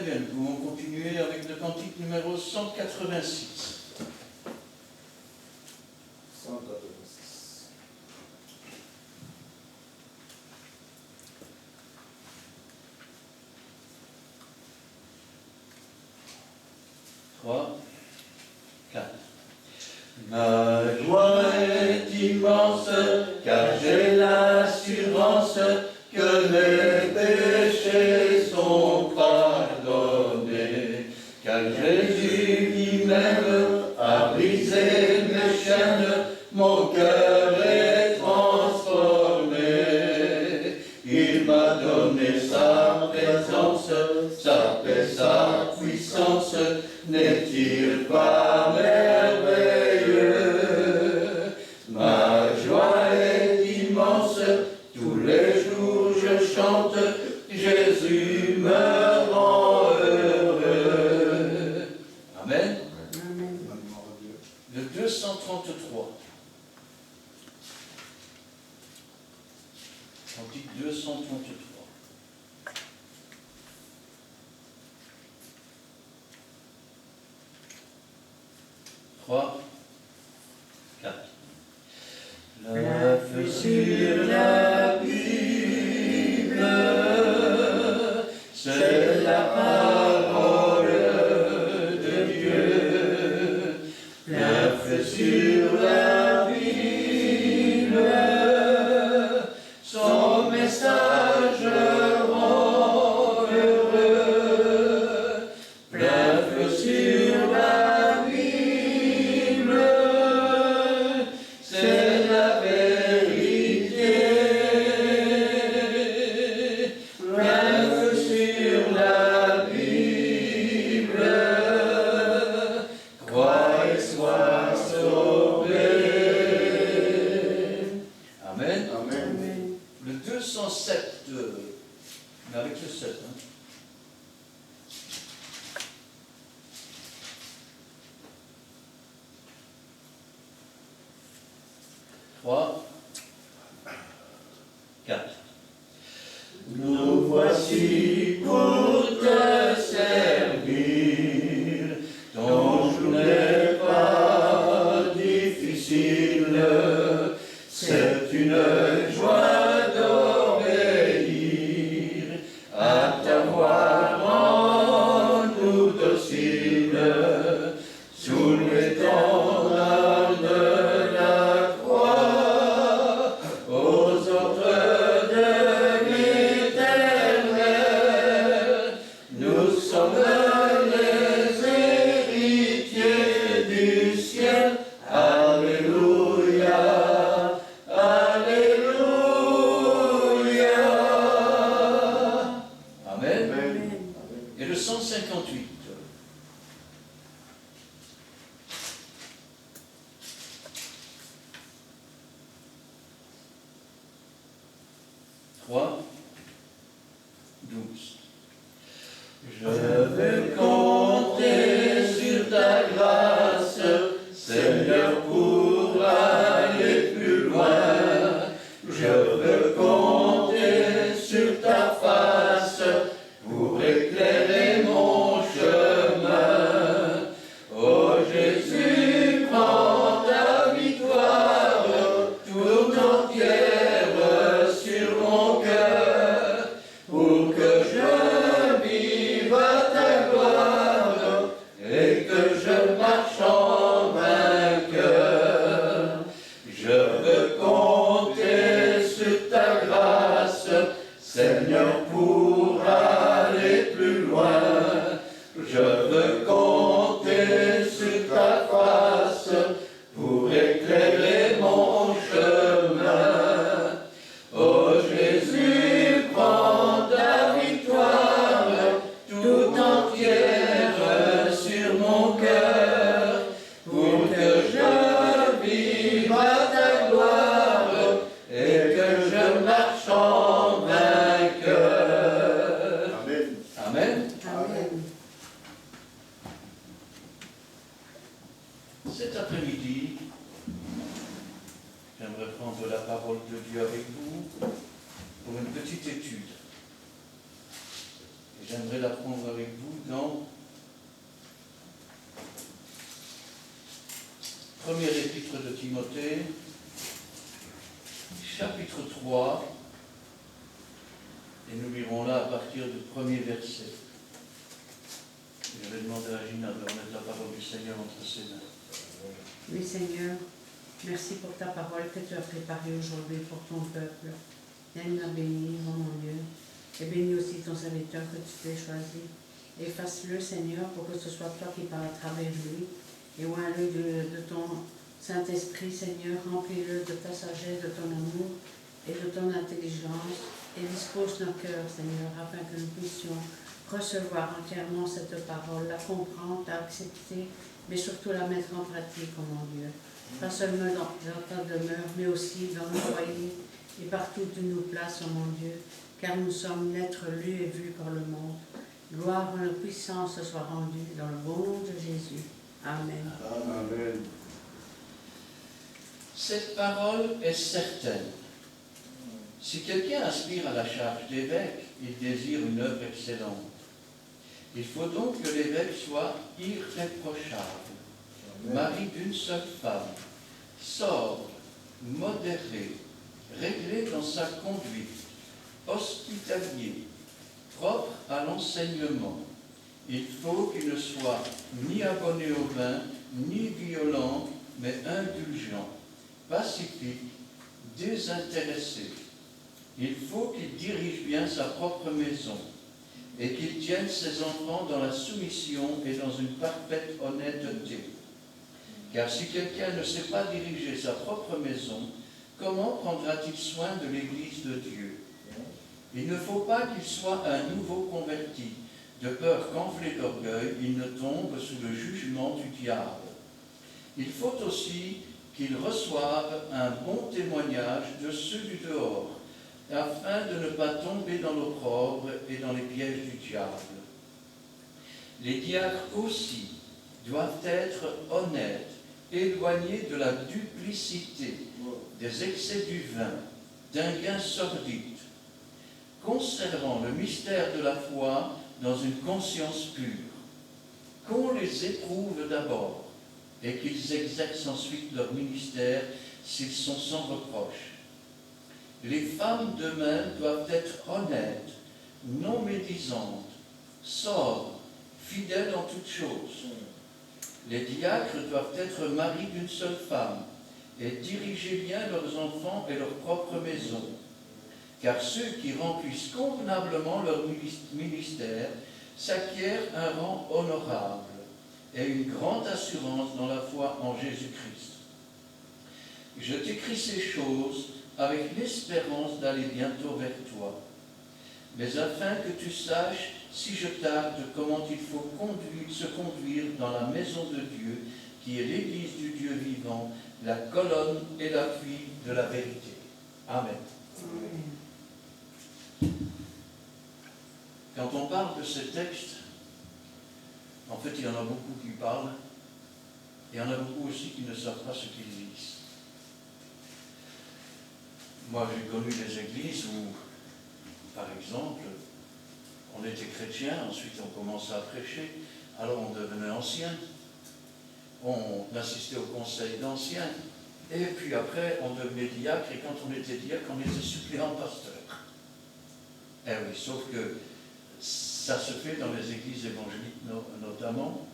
bien, nous pouvons continuer avec le cantique numéro 186. 186. 3, 4. Ma joie est immense, car j'ai l'assurance que mes péchés sont pardonnés. Car Jésus lui-même a brisé mes chaînes, mon cœur est transformé. Il m'a donné sa présence, sa paix, sa puissance, n'est-il pas merveilleux? Ma joie est immense, tous les jours je chante, Jésus me rend heureux. Amen. Amen. Le 233. Cantique 233. 3, 4. L'œuf sur la Bible, c'est la parole de Dieu. L'œuf sur la Bible, son message rend heureux. L'œuf sur la Bible, c'est la vérité. L'œuf sur la Bible, crois et sois sauvé. Amen. Amen. Le 207, mais avec le 7. Hein. Trois, 4. Nous voici pour te servir, ton jour n'est pas difficile, c'est une joie d'obéir à ta voix, rends-nous dociles, sous l'étendard de la croix, aux ordres de l'Éternel. Nous sommes les héritiers du ciel. Alléluia, Alléluia. Amen. Amen. Et le 158. 3, 12. Je veux compter sur ta grâce, Seigneur, pour aller plus loin. Je veux compter sur ta face pour éclairer mon chemin. Oh Jésus, prends ta victoire tout entière sur mon cœur, pour que je vive à ta gloire et que je marche en vainqueur. j'aimerais la prendre avec vous dans Premier épître de Timothée, chapitre 3, et nous lirons là à partir du premier verset. Je vais demander à Gina de remettre la parole du Seigneur entre ses mains. Oui, Seigneur, merci pour ta parole que tu as préparée aujourd'hui pour ton peuple. Viens-nous la bénir, mon Dieu, et bénis aussi ton serviteur que tu t'es choisi. Efface-le, Seigneur, pour que ce soit toi qui parles à travers lui. Et oins-le de ton Saint-Esprit, Seigneur, remplis-le de ta sagesse, de ton amour et de ton intelligence, et dispose nos cœurs, Seigneur, afin que nous puissions recevoir entièrement cette parole, la comprendre, l'accepter, mais surtout la mettre en pratique, oh mon Dieu. Pas seulement dans ta demeure, mais aussi dans nos foyers et partout où tu nous places, oh mon Dieu, car nous sommes l'être lu et vu par le monde. Gloire et puissance se soit rendue dans le bon nom de Jésus. Amen. Amen. Cette parole est certaine. Si quelqu'un aspire à la charge d'évêque, il désire une œuvre excellente. Il faut donc que l'évêque soit irréprochable, mari d'une seule femme, sobre, modéré, réglé dans sa conduite, hospitalier, propre à l'enseignement. Il faut qu'il ne soit ni abonné au vin, ni violent, mais indulgent, pacifique, désintéressé. Il faut qu'il dirige bien sa propre maison et qu'il tienne ses enfants dans la soumission et dans une parfaite honnêteté. Car si quelqu'un ne sait pas diriger sa propre maison, comment prendra-t-il soin de l'Église de Dieu? Il ne faut pas qu'il soit un nouveau converti, de peur qu'enflé d'orgueil, il ne tombe sous le jugement du diable. Il faut aussi qu'il reçoive un bon témoignage de ceux du dehors, afin de ne pas tomber dans l'opprobre et dans les pièges du diable. Les diacres aussi doivent être honnêtes, éloignés de la duplicité, des excès du vin, d'un gain sordide, conservant le mystère de la foi dans une conscience pure, qu'on les éprouve d'abord et qu'ils exercent ensuite leur ministère s'ils sont sans reproche. Les femmes de même doivent être honnêtes, non médisantes, sobres, fidèles en toutes choses. Les diacres doivent être maris d'une seule femme et diriger bien leurs enfants et leur propre maison. Car ceux qui remplissent convenablement leur ministère s'acquièrent un rang honorable et une grande assurance dans la foi en Jésus-Christ. Je t'écris ces choses avec l'espérance d'aller bientôt vers toi, mais afin que tu saches, si je tarde, comment il faut se conduire dans la maison de Dieu, qui est l'Église du Dieu vivant, la colonne et l'appui de la vérité. Amen. Quand on parle de ces textes, en fait, il y en a beaucoup qui parlent, et il y en a beaucoup aussi qui ne savent pas ce qu'ils lisent. Moi, j'ai connu des églises où, par exemple, on était chrétien, ensuite on commençait à prêcher, alors on devenait ancien, on assistait au conseil d'anciens, et puis après on devenait diacre, et quand on était diacre, on était suppléant pasteur. Eh oui, sauf que ça se fait dans les églises évangéliques notamment,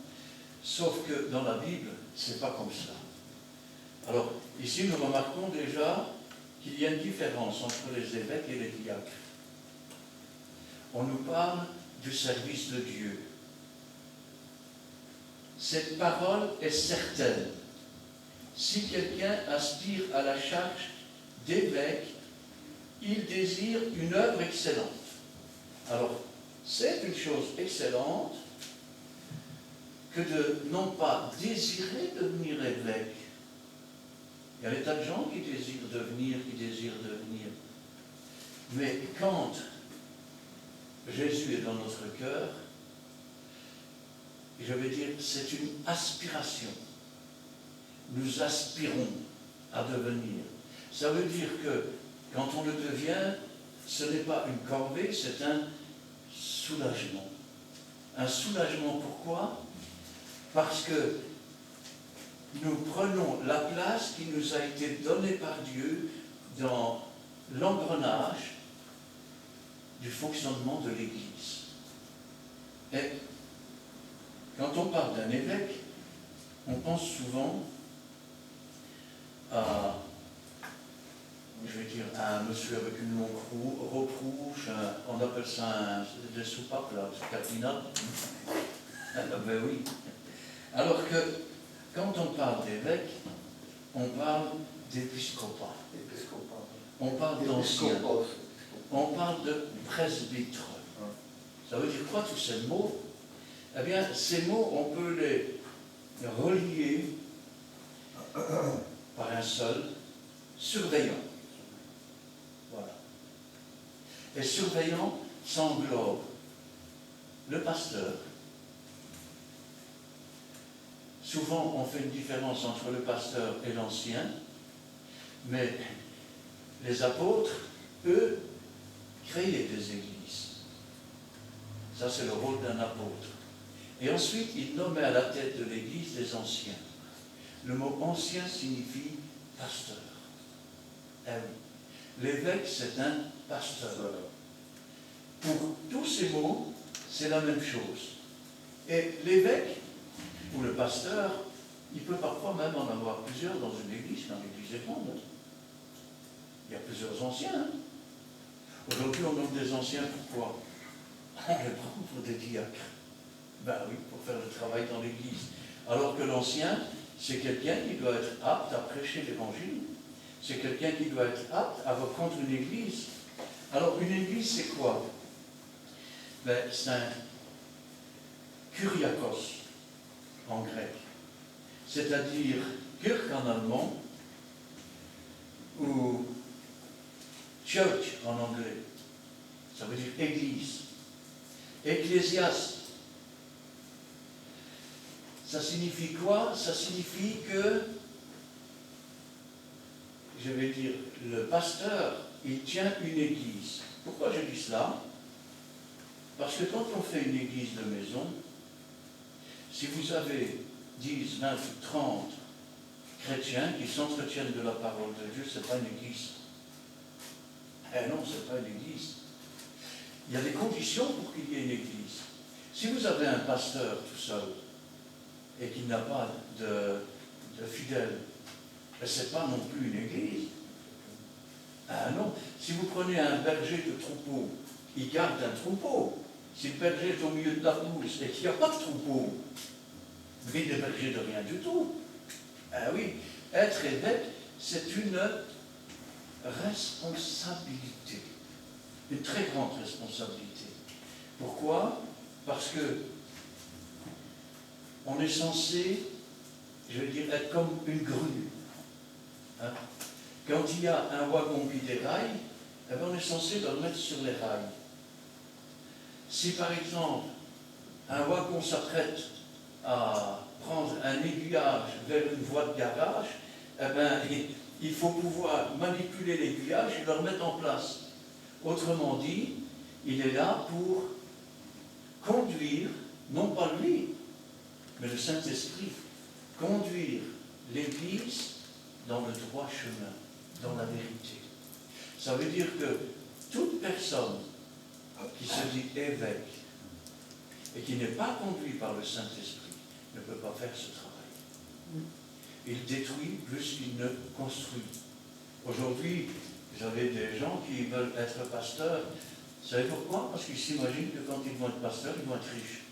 sauf que dans la Bible, c'est pas comme ça. Alors, ici nous remarquons déjà qu'il y a une différence entre les évêques et les diacres. On nous parle du service de Dieu. Cette parole est certaine. Si quelqu'un aspire à la charge d'évêque, il désire une œuvre excellente. Alors, c'est une chose excellente que de non pas désirer devenir évêque. Il y a des tas de gens qui désirent devenir. Mais quand Jésus est dans notre cœur, je vais dire, c'est une aspiration. Nous aspirons à devenir. Ça veut dire que quand on le devient, ce n'est pas une corvée, c'est un soulagement. un soulagement. Pourquoi? Parce que nous prenons la place qui nous a été donnée par Dieu dans l'engrenage du fonctionnement de l'Église. Et quand on parle d'un évêque, on pense souvent à, je vais dire, à un monsieur avec une longue robe rouge, on appelle ça des soupapes, là, cardinal. Ben oui. Alors que, quand on parle d'évêque, on parle d'épiscopat. On parle d'ancien. On parle de presbytre. Ça veut dire quoi tous ces mots? Eh bien, ces mots, on peut les relier par un seul, surveillant. Voilà. Et surveillant, ça englobe le pasteur. Souvent, on fait une différence entre le pasteur et l'ancien, mais les apôtres, eux, créaient des églises. Ça, c'est le rôle d'un apôtre. Et ensuite, ils nommaient à la tête de l'église des anciens. Le mot ancien signifie pasteur. Eh oui. L'évêque, c'est un pasteur. Pour tous ces mots, c'est la même chose. Et l'évêque, ou le pasteur, il peut parfois même en avoir plusieurs dans une église, quand l'église est grande. Il y a plusieurs anciens. Hein. Aujourd'hui, on nomme des anciens pourquoi? On les prend pour des diacres. Ben oui, pour faire le travail dans l'église. Alors que l'ancien, c'est quelqu'un qui doit être apte à prêcher l'évangile. C'est quelqu'un qui doit être apte à reprendre une église. Alors, une église, c'est quoi? Ben, c'est un kuriakos en grec. C'est-à-dire kirk en allemand ou church en anglais. Ça veut dire église. Ecclésiaste. Ça signifie quoi? Ça signifie que, je vais dire, le pasteur, il tient une église. Pourquoi je dis cela? Parce que quand on fait une église de maison, si vous avez 10, 20, 30 chrétiens qui s'entretiennent de la parole de Dieu, ce n'est pas une église. Eh non, ce n'est pas une église. Il y a des conditions pour qu'il y ait une église. Si vous avez un pasteur tout seul, et qu'il n'a pas de fidèles, ce n'est pas non plus une église. Ah non, si vous prenez un berger de troupeau, il garde un troupeau. Si le berger est au milieu de la pelouse et qu'il n'y a pas de troupeau, il n'est berger de rien du tout. Ah oui, être évêque, c'est une responsabilité, une très grande responsabilité. Pourquoi? Parce que on est censé, je veux dire, être comme une grue. Hein? Quand il y a un wagon qui déraille, eh bien on est censé le mettre sur les rails. Si par exemple, un wagon s'apprête à prendre un aiguillage vers une voie de garage, eh bien, il faut pouvoir manipuler l'aiguillage et le remettre en place. Autrement dit, il est là pour conduire, non pas lui, mais le Saint-Esprit, conduire l'Église dans le droit chemin, dans la vérité. Ça veut dire que toute personne qui se dit évêque et qui n'est pas conduit par le Saint-Esprit ne peut pas faire ce travail. Il détruit plus qu'il ne construit. Aujourd'hui, vous avez des gens qui veulent être pasteurs. Vous savez pourquoi? Parce qu'ils s'imaginent que quand ils vont être pasteurs, ils vont être riches.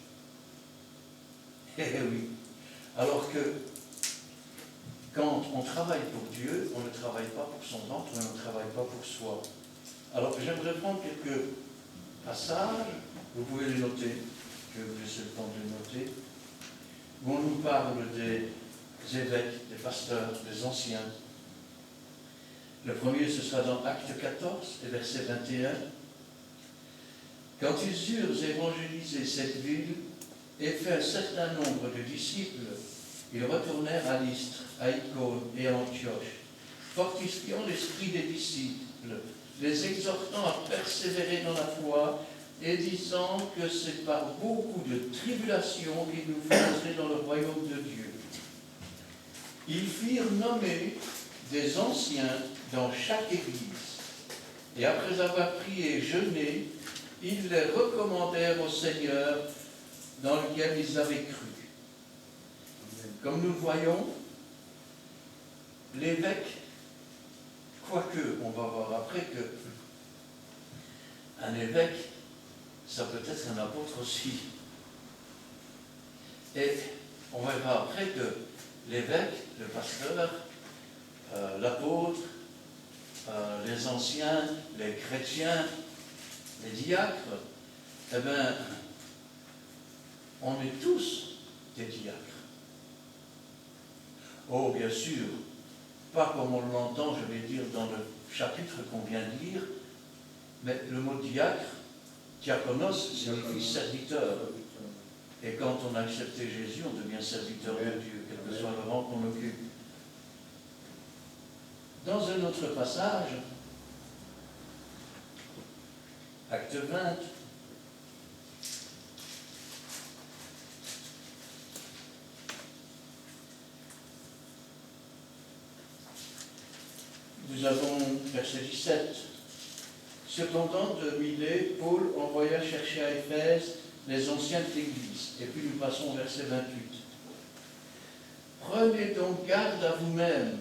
Eh oui. Alors que quand on travaille pour Dieu, on ne travaille pas pour son ventre, on ne travaille pas pour soi. Alors j'aimerais prendre quelques passages, vous pouvez les noter, je vais vous laisser le temps de les noter, où on nous parle des évêques, des pasteurs, des anciens. Le premier, ce sera dans Acte 14, et verset 21. Quand ils eurent évangélisé cette ville, et fait un certain nombre de disciples, ils retournèrent à Lystre, à Icône et à Antioche, fortifiant l'esprit des disciples, les exhortant à persévérer dans la foi, et disant que c'est par beaucoup de tribulations qu'il nous faut entrer dans le royaume de Dieu. Ils firent nommer des anciens dans chaque église, et après avoir prié et jeûné, ils les recommandèrent au Seigneur dans lequel ils avaient cru. Comme nous le voyons, l'évêque, quoique, on va voir après que un évêque, ça peut être un apôtre aussi. Et on verra après que l'évêque, le pasteur, l'apôtre, les anciens, les chrétiens, les diacres, eh bien, on est tous des diacres. Oh, bien sûr, pas comme on l'entend, je vais dire, dans le chapitre qu'on vient de lire, mais le mot diacre, diakonos, signifie serviteur. Et quand on a accepté Jésus, on devient serviteur de Dieu, quel que soit le rang qu'on occupe. Dans un autre passage, Acte 20, nous avons verset 17. Cependant, de Milet, Paul envoya chercher à Éphèse les anciens de l'Église. Et puis nous passons au verset 28. Prenez donc garde à vous-même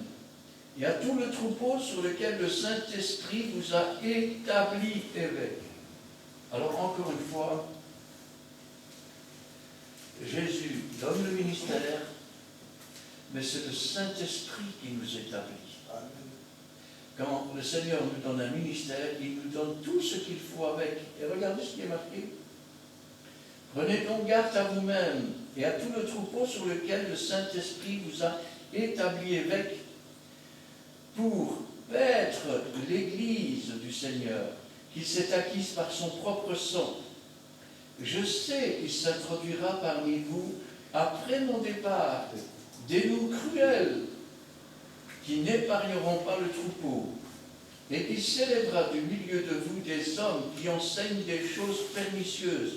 et à tout le troupeau sur lequel le Saint-Esprit vous a établi évêque. Alors encore une fois, Jésus donne le ministère, mais c'est le Saint-Esprit qui nous établit. Quand le Seigneur nous donne un ministère, il nous donne tout ce qu'il faut avec. Et regardez ce qui est marqué. Prenez donc garde à vous-même et à tout le troupeau sur lequel le Saint-Esprit vous a établi évêque pour paître l'Église du Seigneur, qu'il s'est acquise par son propre sang. Je sais qu'il s'introduira parmi vous, après mon départ, des loups cruels qui n'épargneront pas le troupeau, et qu'il s'élèvera du milieu de vous des hommes qui enseignent des choses pernicieuses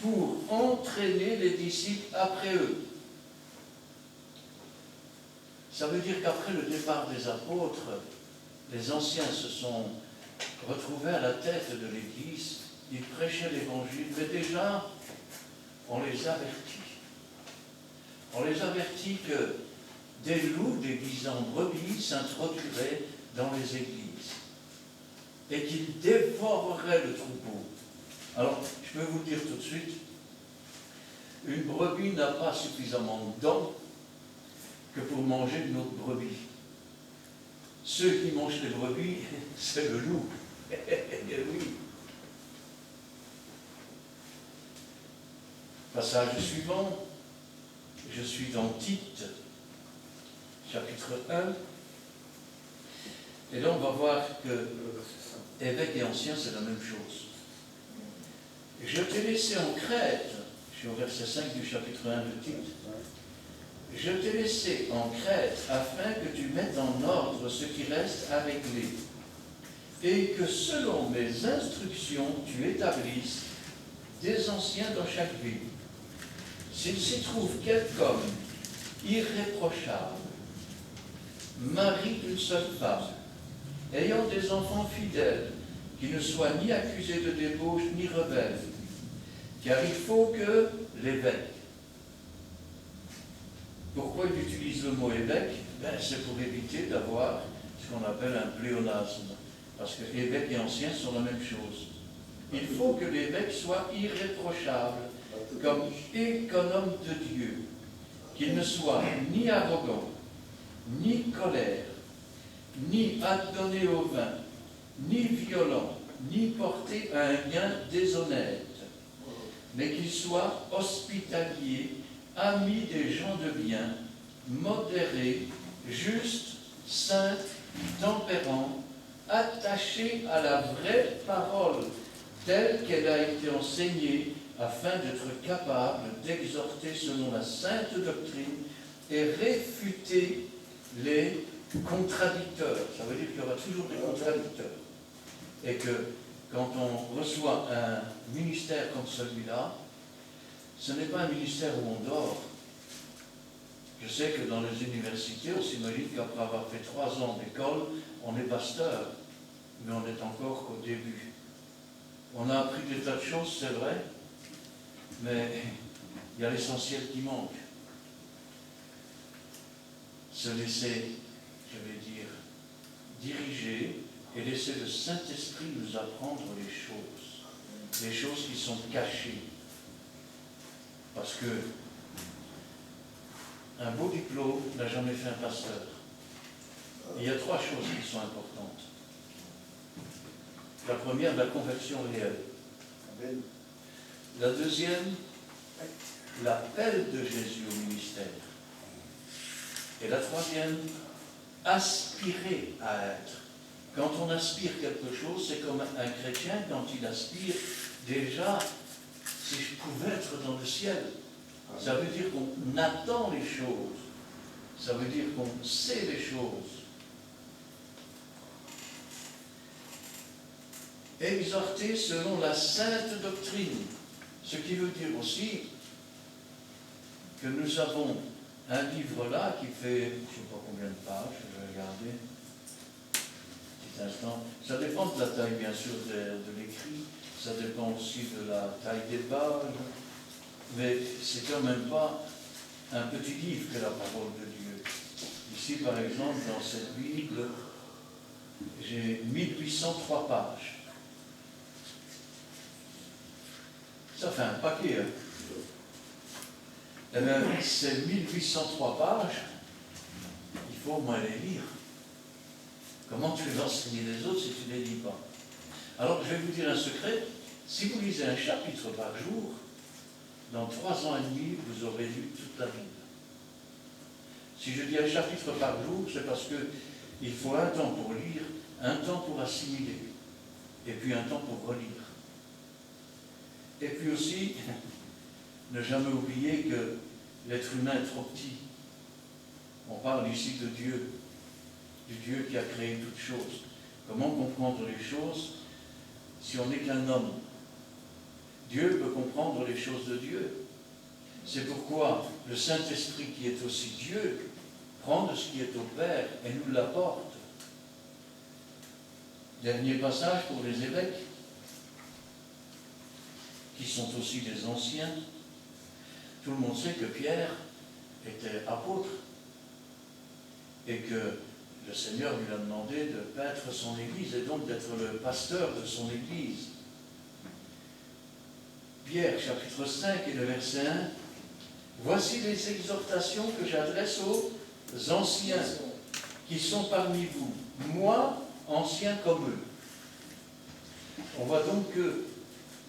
pour entraîner les disciples après eux. Ça veut dire qu'après le départ des apôtres, les anciens se sont retrouvés à la tête de l'Église, ils prêchaient l'Évangile, mais déjà, on les avertit. On les avertit que des loups déguisés en brebis s'introduiraient dans les églises et qu'ils dévoreraient le troupeau. Alors, je peux vous dire tout de suite, une brebis n'a pas suffisamment de dents que pour manger une autre brebis. Ceux qui mangent les brebis, c'est le loup. Oui. Passage suivant, je suis dans Tite, chapitre 1, et là on va voir que évêque et ancien c'est la même chose. Je t'ai laissé en Crète, je suis au verset 5 du chapitre 1 de Tite, je t'ai laissé en Crète afin que tu mettes en ordre ce qui reste à régler, et que selon mes instructions tu établisses des anciens dans chaque ville. S'il s'y trouve quelque homme irréprochable, mari d'une seule femme, ayant des enfants fidèles, qui ne soient ni accusés de débauche ni rebelles, car il faut que l'évêque. Pourquoi il utilise le mot évêque? C'est pour éviter d'avoir ce qu'on appelle un pléonasme, parce que évêque et ancien sont la même chose. Il faut que l'évêque soit irréprochable, comme économe de Dieu, qu'il ne soit ni arrogant, ni colère, ni adonné au vin, ni violent, ni porté à un gain déshonnête, mais qu'il soit hospitalier, ami des gens de bien, modéré, juste, saint, tempérant, attaché à la vraie parole, telle qu'elle a été enseignée, afin d'être capable d'exhorter selon la sainte doctrine et réfuter les contradicteurs. Ça veut dire qu'il y aura toujours des contradicteurs. Et que quand on reçoit un ministère comme celui-là, ce n'est pas un ministère où on dort. Je sais que dans les universités, on s'imagine qu'après avoir fait 3 ans d'école, on est pasteur, mais on n'est encore qu'au début. On a appris des tas de choses, c'est vrai, mais il y a l'essentiel qui manque. Se laisser, je vais dire, diriger et laisser le Saint-Esprit nous apprendre les choses qui sont cachées. Parce que un beau diplôme n'a jamais fait un pasteur. Et il y a 3 choses qui sont importantes. La première, la conversion réelle. Amen. La deuxième, l'appel de Jésus au ministère. Et la troisième, aspirer à être. Quand on aspire quelque chose, c'est comme un chrétien quand il aspire déjà, si je pouvais être dans le ciel. Ça veut dire qu'on attend les choses. Ça veut dire qu'on sait les choses. Exhorter selon la sainte doctrine. Ce qui veut dire aussi que nous avons un livre là qui fait, je ne sais pas combien de pages, je vais regarder. Un petit instant. Ça dépend de la taille, bien sûr, de l'écrit. Ça dépend aussi de la taille des pages. Mais c'est quand même pas un petit livre que la parole de Dieu. Ici, par exemple, dans cette Bible, j'ai 1803 pages. Ça fait un paquet, hein. Eh bien, ces 1803 pages, il faut au moins les lire. Comment tu vas enseigner les autres si tu ne les lis pas? Alors, je vais vous dire un secret. Si vous lisez un chapitre par jour, dans 3 ans et demi, vous aurez lu toute la Bible. Si je dis un chapitre par jour, c'est parce qu'il faut un temps pour lire, un temps pour assimiler, et puis un temps pour relire. Et puis aussi, ne jamais oublier que l'être humain est trop petit. On parle ici de Dieu, du Dieu qui a créé toutes choses. Comment comprendre les choses si on n'est qu'un homme? Dieu peut comprendre les choses de Dieu. C'est pourquoi le Saint-Esprit, qui est aussi Dieu, prend de ce qui est au Père et nous l'apporte. Dernier passage pour les évêques, qui sont aussi des anciens. Tout le monde sait que Pierre était apôtre et que le Seigneur lui a demandé de paître son Église et donc d'être le pasteur de son Église. Pierre, chapitre 5 et le verset 1, « Voici les exhortations que j'adresse aux anciens qui sont parmi vous, moi, ancien comme eux. » On voit donc que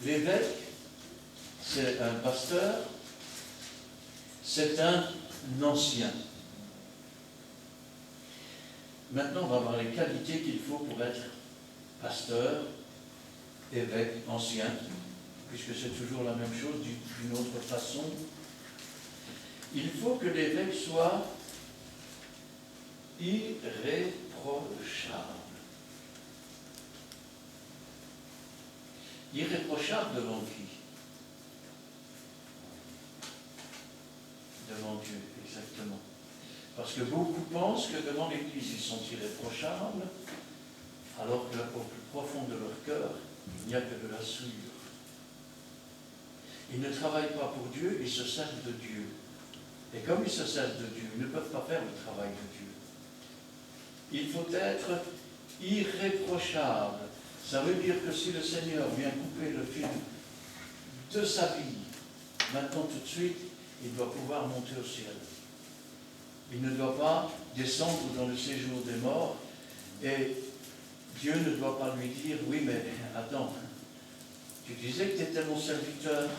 l'évêque, c'est un pasteur, c'est un ancien. Maintenant, on va voir les qualités qu'il faut pour être pasteur, évêque, ancien, puisque c'est toujours la même chose d'une autre façon. Il faut que l'évêque soit irréprochable. Irréprochable devant qui? Devant Dieu, exactement. Parce que beaucoup pensent que devant l'Église, ils sont irréprochables, alors qu'au plus profond de leur cœur, il n'y a que de la souillure. Ils ne travaillent pas pour Dieu, ils se servent de Dieu. Et comme ils se servent de Dieu, ils ne peuvent pas faire le travail de Dieu. Il faut être irréprochable. Ça veut dire que si le Seigneur vient couper le fil de sa vie, maintenant tout de suite, il doit pouvoir monter au ciel. Il ne doit pas descendre dans le séjour des morts et Dieu ne doit pas lui dire « Oui, mais attends, tu disais que tu étais mon serviteur.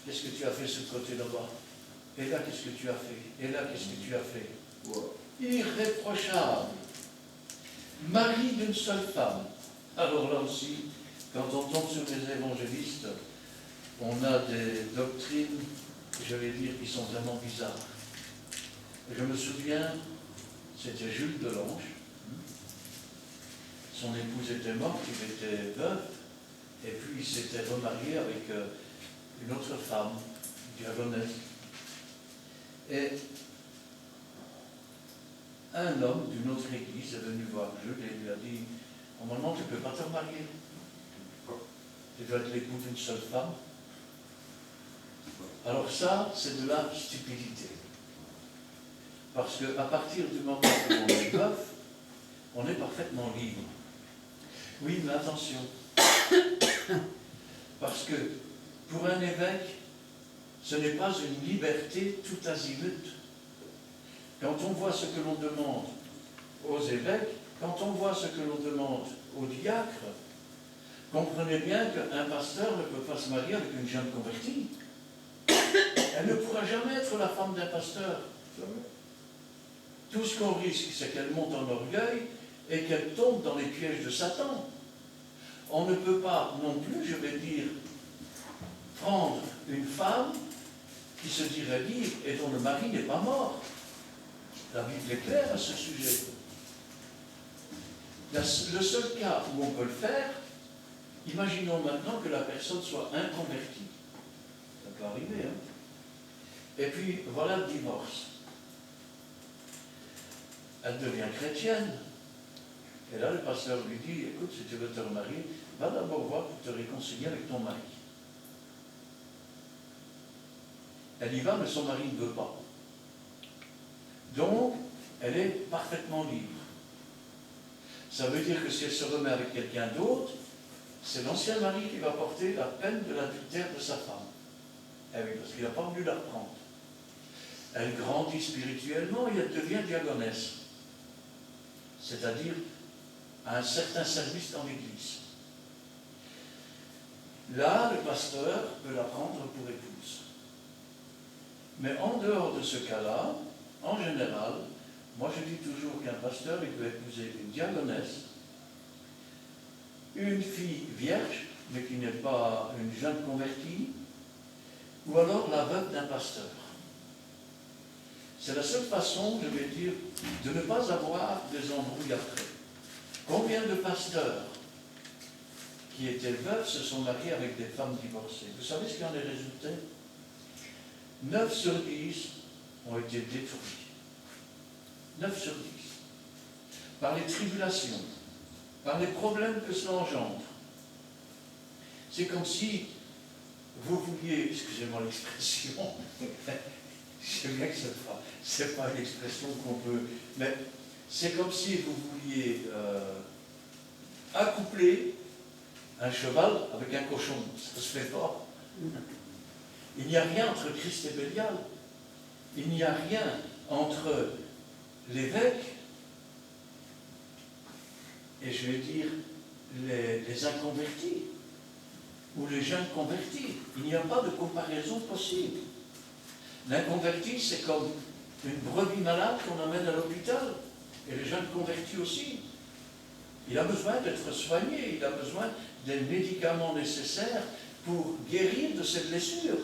Qu'est-ce que tu as fait ce côté là-bas? Et là, qu'est-ce que tu as fait? Et là, qu'est-ce que tu as fait ?» Irréprochable. Mari d'une seule femme. Alors là aussi, quand on tombe sur les évangélistes, on a des doctrines, je vais dire, qui sont vraiment bizarres. Je me souviens, c'était Jules Delange. son épouse était morte, il était veuf, et puis il s'était remarié avec une autre femme, diaconesse. Et un homme d'une autre église est venu voir Jules et lui a dit, normalement tu ne peux pas te remarier. Tu dois être l'époux d'une seule femme. Alors ça, c'est de la stupidité. Parce qu'à partir du moment où on est veuf, on est parfaitement libre. Oui, mais attention. Parce que pour un évêque, ce n'est pas une liberté tout azimut. Quand on voit ce que l'on demande aux évêques, quand on voit ce que l'on demande aux diacres, comprenez bien qu'un pasteur ne peut pas se marier avec une jeune convertie. Elle ne pourra jamais être la femme d'un pasteur. Jamais. Tout ce qu'on risque, c'est qu'elle monte en orgueil et qu'elle tombe dans les pièges de Satan. On ne peut pas non plus, je vais dire, prendre une femme qui se dirait libre et dont le mari n'est pas mort. La Bible est claire à ce sujet. Le seul cas où on peut le faire, imaginons maintenant que la personne soit inconvertie. Ça peut arriver, hein. Et puis, voilà le divorce. Elle devient chrétienne. Et là, le pasteur lui dit, écoute, si tu veux te remarier, va d'abord voir pour te réconcilier avec ton mari. Elle y va, mais son mari ne veut pas. Donc, elle est parfaitement libre. Ça veut dire que si elle se remet avec quelqu'un d'autre, c'est l'ancien mari qui va porter la peine de l'adultère de sa femme. Eh oui, parce qu'il n'a pas voulu la reprendre. Elle grandit spirituellement et elle devient diaconesse. C'est-à-dire à un certain service dans l'Église. Là, le pasteur peut la prendre pour épouse. Mais en dehors de ce cas-là, en général, moi je dis toujours qu'un pasteur, il peut épouser une diaconesse, une fille vierge, mais qui n'est pas une jeune convertie, ou alors la veuve d'un pasteur. C'est la seule façon, je vais dire, de ne pas avoir des embrouilles après. Combien de pasteurs qui étaient veufs se sont mariés avec des femmes divorcées? Vous savez ce qui en est résulté? 9 sur 10 ont été détruits. 9 sur 10. Par les tribulations, par les problèmes que cela engendre. C'est comme si vous vouliez, excusez-moi l'expression, je sais bien que ce n'est pas une expression qu'on peut, mais c'est comme si vous vouliez accoupler un cheval avec un cochon. Ça ne se fait pas. Il n'y a rien entre Christ et Bélial. Il n'y a rien entre l'évêque et, je vais dire, les inconvertis ou les jeunes convertis. Il n'y a pas de comparaison possible. L'inconverti, c'est comme une brebis malade qu'on amène à l'hôpital. Et les jeunes convertis aussi. Il a besoin d'être soigné, il a besoin des médicaments nécessaires pour guérir de ses blessures.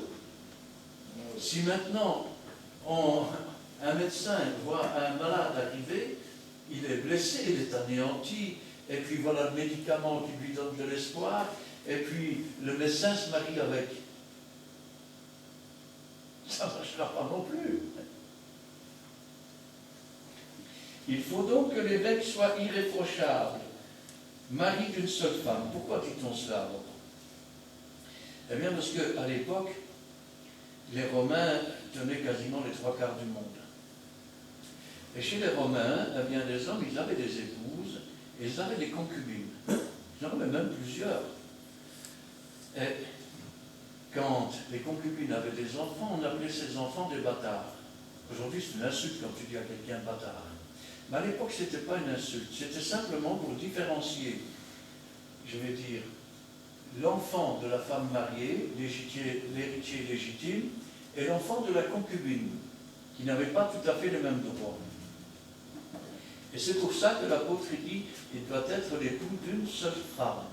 Si maintenant un médecin voit un malade arriver, il est blessé, il est anéanti, et puis voilà le médicament qui lui donne de l'espoir, et puis le médecin se marie avec. Ça ne marchera pas non plus. Il faut donc que l'évêque soit irréprochable, mari d'une seule femme. Pourquoi dit-on cela alors? Eh bien parce qu'à l'époque, les Romains tenaient quasiment les 3/4 du monde. Et chez les Romains, eh bien, les hommes, ils avaient des épouses et ils avaient des concubines. Ils en avaient même plusieurs. Et quand les concubines avaient des enfants, on appelait ces enfants des bâtards. Aujourd'hui, c'est une insulte quand tu dis à quelqu'un bâtard. Mais à l'époque, ce n'était pas une insulte. C'était simplement pour différencier, je vais dire, l'enfant de la femme mariée, l'héritier légitime, et l'enfant de la concubine, qui n'avait pas tout à fait les mêmes droits. Et c'est pour ça que l'apôtre dit qu'il doit être l'époux d'une seule femme.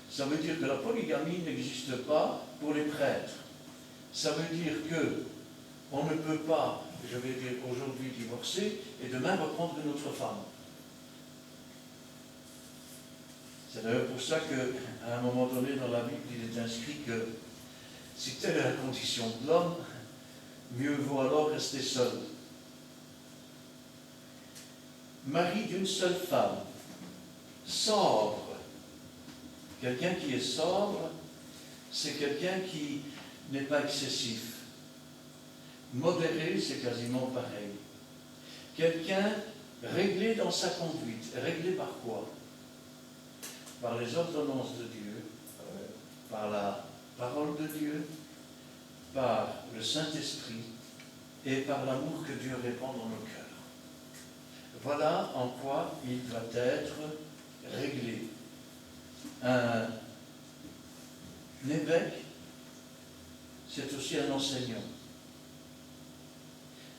Ça veut dire que la polygamie n'existe pas pour les prêtres. Ça veut dire que on ne peut pas, je vais dire aujourd'hui, divorcer et demain reprendre une autre femme. C'est d'ailleurs pour ça qu'à un moment donné dans la Bible, il est inscrit que si telle est la condition de l'homme, mieux vaut alors rester seul. Mari d'une seule femme, sobre. Quelqu'un qui est sobre, c'est quelqu'un qui n'est pas excessif. Modéré, c'est quasiment pareil. Quelqu'un réglé dans sa conduite. Réglé par quoi? Par les ordonnances de Dieu, par la parole de Dieu, par le Saint-Esprit et par l'amour que Dieu répand dans nos cœurs. Voilà en quoi il doit être réglé. Un évêque, c'est aussi un enseignant.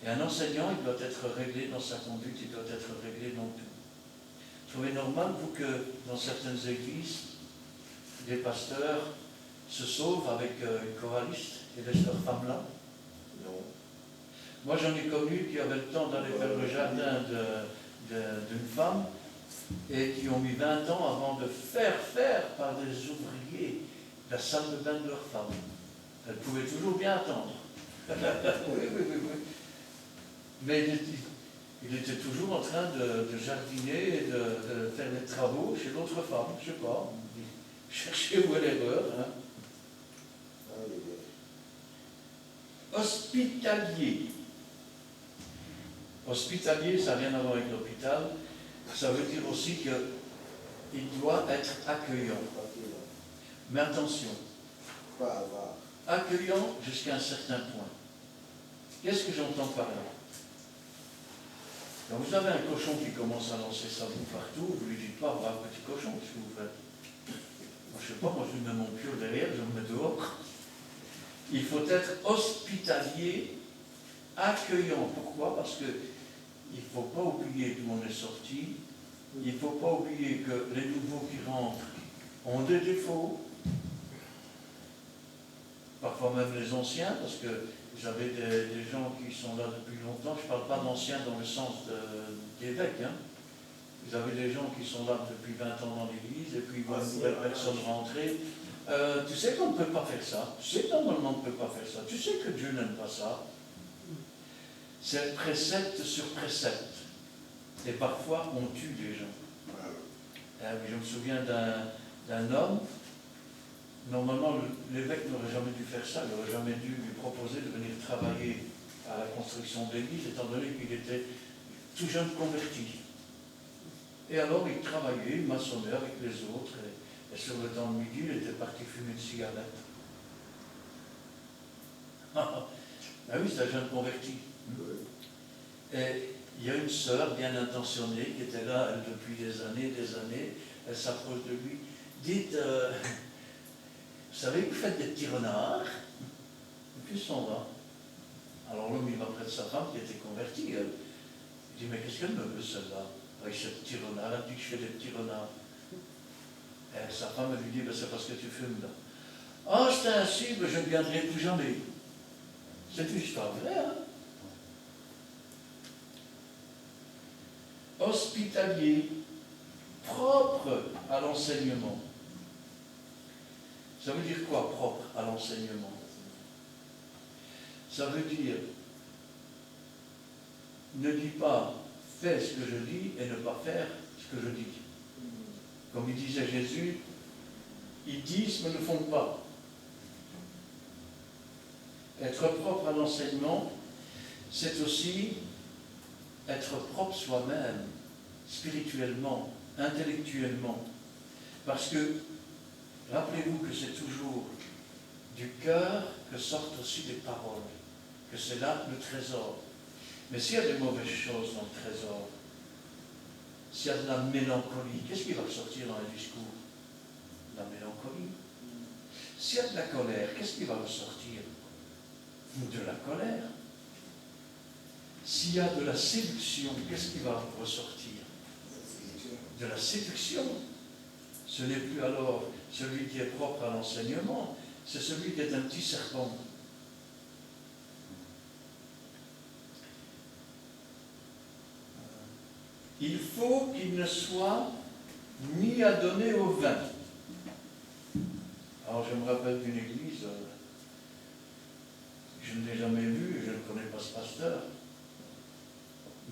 Et un enseignant, il doit être réglé dans sa conduite, il doit être réglé dans tout. Vous trouvez normal, vous, que dans certaines églises, des pasteurs se sauvent avec une choraliste et laissent leur femme là? Non. Moi, j'en ai connu qui avaient le temps d'aller faire le jardin d'une femme et qui ont mis 20 ans avant de faire par des ouvriers la salle de bain de leur femme. Elle pouvait toujours bien attendre. Oui. Mais il était toujours en train de jardiner et de faire des travaux chez l'autre femme, je ne sais pas. Cherchez où est l'erreur. Hein. Hospitalier. Hospitalier, ça n'a rien à voir avec l'hôpital. Ça veut dire aussi qu'il doit être accueillant. Mais attention, accueillant jusqu'à un certain point. Qu'est-ce que j'entends par là? Quand vous avez un cochon qui commence à lancer sa boue partout, vous ne lui dites pas, brave petit cochon, qu'est-ce que vous faites? Moi, je ne sais pas, moi je lui mets mon pied derrière, je me mets dehors. Il faut être hospitalier, accueillant. Pourquoi? Parce qu'il ne faut pas oublier d'où on est sorti. Il ne faut pas oublier que les nouveaux qui rentrent ont des défauts. Parfois même les anciens, parce que vous avez des gens qui sont là depuis longtemps. Je ne parle pas d'anciens dans le sens d'évêques. Hein. Vous avez des gens qui sont là depuis 20 ans dans l'église, et puis ils voient une nouvelle personne rentrer. Tu sais qu'on ne peut pas faire ça. Tu sais que normalement on ne peut pas faire ça. Tu sais que Dieu n'aime pas ça. C'est précepte sur précepte. Et parfois on tue des gens. Je me souviens d'un homme. Normalement, l'évêque n'aurait jamais dû faire ça. Il n'aurait jamais dû lui proposer de venir travailler à la construction de l'église, étant donné qu'il était tout jeune converti. Et alors, il travaillait, il maçonnait avec les autres. Et sur le temps de midi, il était parti fumer une cigarette. Ah oui, c'est un jeune converti. Et il y a une sœur bien intentionnée qui était là elle, depuis des années. Elle s'approche de lui. Dites, vous savez, vous faites des petits renards. Et puis ils sont là. Alors l'homme, il va près de sa femme qui était convertie. Il dit, mais qu'est-ce qu'elle me veut, celle-là? Avec ce petit renard, elle dit que je fais des petits renards. Et sa femme, elle lui dit, ben, c'est parce que tu fumes là. Ah, c'est ainsi, ben, je ne viendrai plus jamais. C'est une histoire vraie, hein? Hospitalier, propre à l'enseignement. Ça veut dire quoi, propre à l'enseignement? Ça veut dire, ne dis pas, fais ce que je dis et ne pas faire ce que je dis. Comme il disait Jésus, ils disent mais ne font pas. Être propre à l'enseignement, c'est aussi être propre soi-même, spirituellement, intellectuellement. Parce que, rappelez-vous que c'est toujours du cœur que sortent aussi des paroles, que c'est là le trésor. Mais s'il y a des mauvaises choses dans le trésor, s'il y a de la mélancolie, qu'est-ce qui va ressortir dans les discours? La mélancolie. S'il y a de la colère, qu'est-ce qui va ressortir? De la colère. S'il y a de la séduction, qu'est-ce qui va ressortir? De la séduction. Ce n'est plus alors celui qui est propre à l'enseignement, c'est celui qui est un petit serpent. Il faut qu'il ne soit ni à donner au vin. Alors je me rappelle d'une église, je ne l'ai jamais vue, je ne connais pas ce pasteur,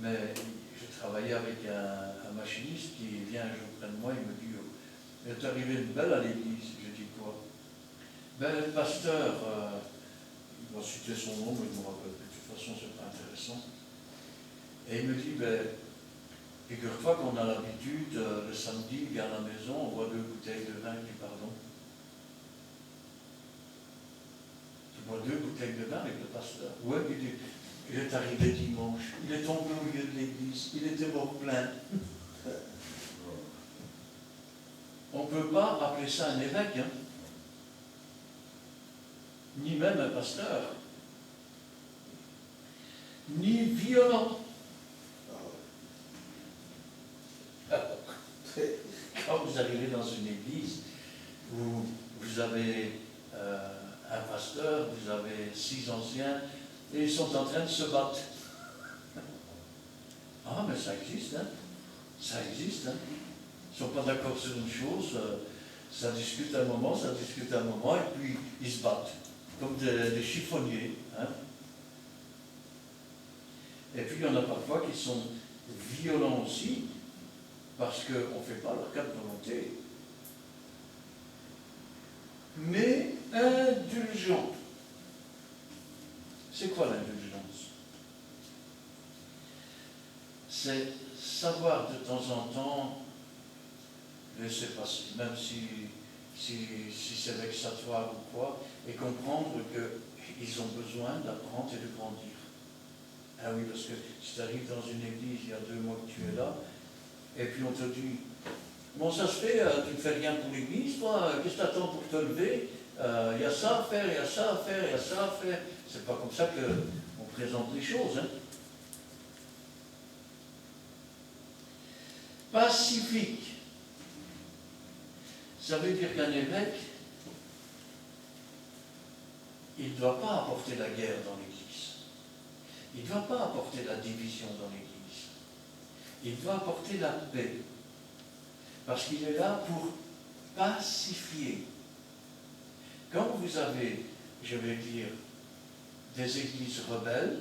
mais je travaillais avec un machiniste qui vient un jour près de moi, il me dit, il est arrivé une belle à l'église. Je dis quoi? Ben le pasteur, il m'a cité son nom, mais je ne me rappelle plus, de toute façon c'est pas intéressant. Et il me dit, ben, figure-toi qu'on a l'habitude, le samedi, il vient à la maison, on boit 2 bouteilles de vin, je dis pardon. Tu bois 2 bouteilles de vin avec le pasteur? Ouais, il est arrivé dimanche, il est tombé au milieu de l'église, il était mort plein. On ne peut pas appeler ça un évêque, hein, ni même un pasteur, ni violent. Quand vous arrivez dans une église où vous avez un pasteur, vous avez 6 anciens, et ils sont en train de se battre. Ah, mais ça existe, hein? Ça existe, hein? Ils ne sont pas d'accord sur une chose, ça discute un moment, et puis ils se battent, comme des chiffonniers. Hein? Et puis il y en a parfois qui sont violents aussi, parce qu'on ne fait pas leur cas de volonté. Mais indulgent. C'est quoi l'indulgence? C'est savoir de temps en temps laisser passer, même si c'est vexatoire ou quoi, et comprendre qu'ils ont besoin d'apprendre et de grandir. Ah oui, parce que si tu arrives dans une église, il y a 2 mois que tu es là, et puis on te dit, bon ça se fait, tu ne fais rien pour l'église, toi, qu'est-ce que tu attends pour te lever? Il y a ça à faire, il y a ça à faire, il y a ça à faire. C'est pas comme ça qu'on présente les choses. Hein. Pacifique. Ça veut dire qu'un évêque, il ne doit pas apporter la guerre dans l'Église. Il ne doit pas apporter la division dans l'Église. Il doit apporter la paix. Parce qu'il est là pour pacifier. Quand vous avez, je vais dire, des églises rebelles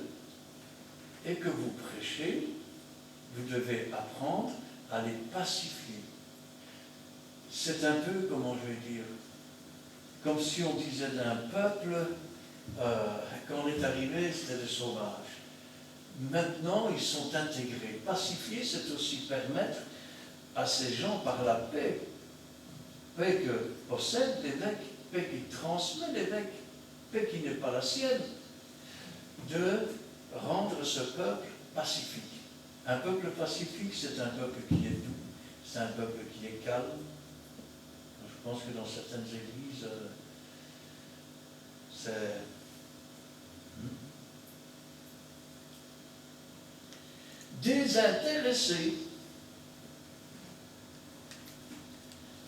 et que vous prêchez, vous devez apprendre à les pacifier. C'est un peu, comment je vais dire, comme si on disait d'un peuple, quand on est arrivé, c'était des sauvages. Maintenant, ils sont intégrés. Pacifier, c'est aussi permettre à ces gens, par la paix que possède l'évêque, paix qui transmet l'évêque, paix qui n'est pas la sienne, de rendre ce peuple pacifique. Un peuple pacifique, c'est un peuple qui est doux, c'est un peuple qui est calme. Je pense que dans certaines églises, c'est... Désintéressé.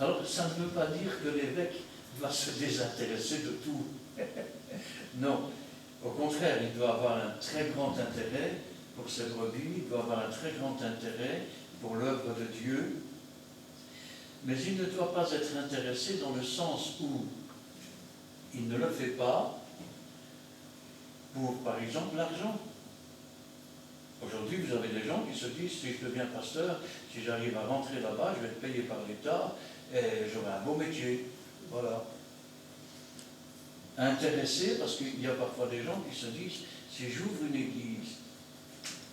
Alors, ça ne veut pas dire que l'évêque va se désintéresser de tout. Non. Au contraire, il doit avoir un très grand intérêt pour ses brebis, il doit avoir un très grand intérêt pour l'œuvre de Dieu, mais il ne doit pas être intéressé dans le sens où il ne le fait pas pour, par exemple, l'argent. Aujourd'hui, vous avez des gens qui se disent, si je deviens pasteur, si j'arrive à rentrer là-bas, je vais être payé par l'État et j'aurai un beau métier. Voilà. Intéressé, parce qu'il y a parfois des gens qui se disent, si j'ouvre une église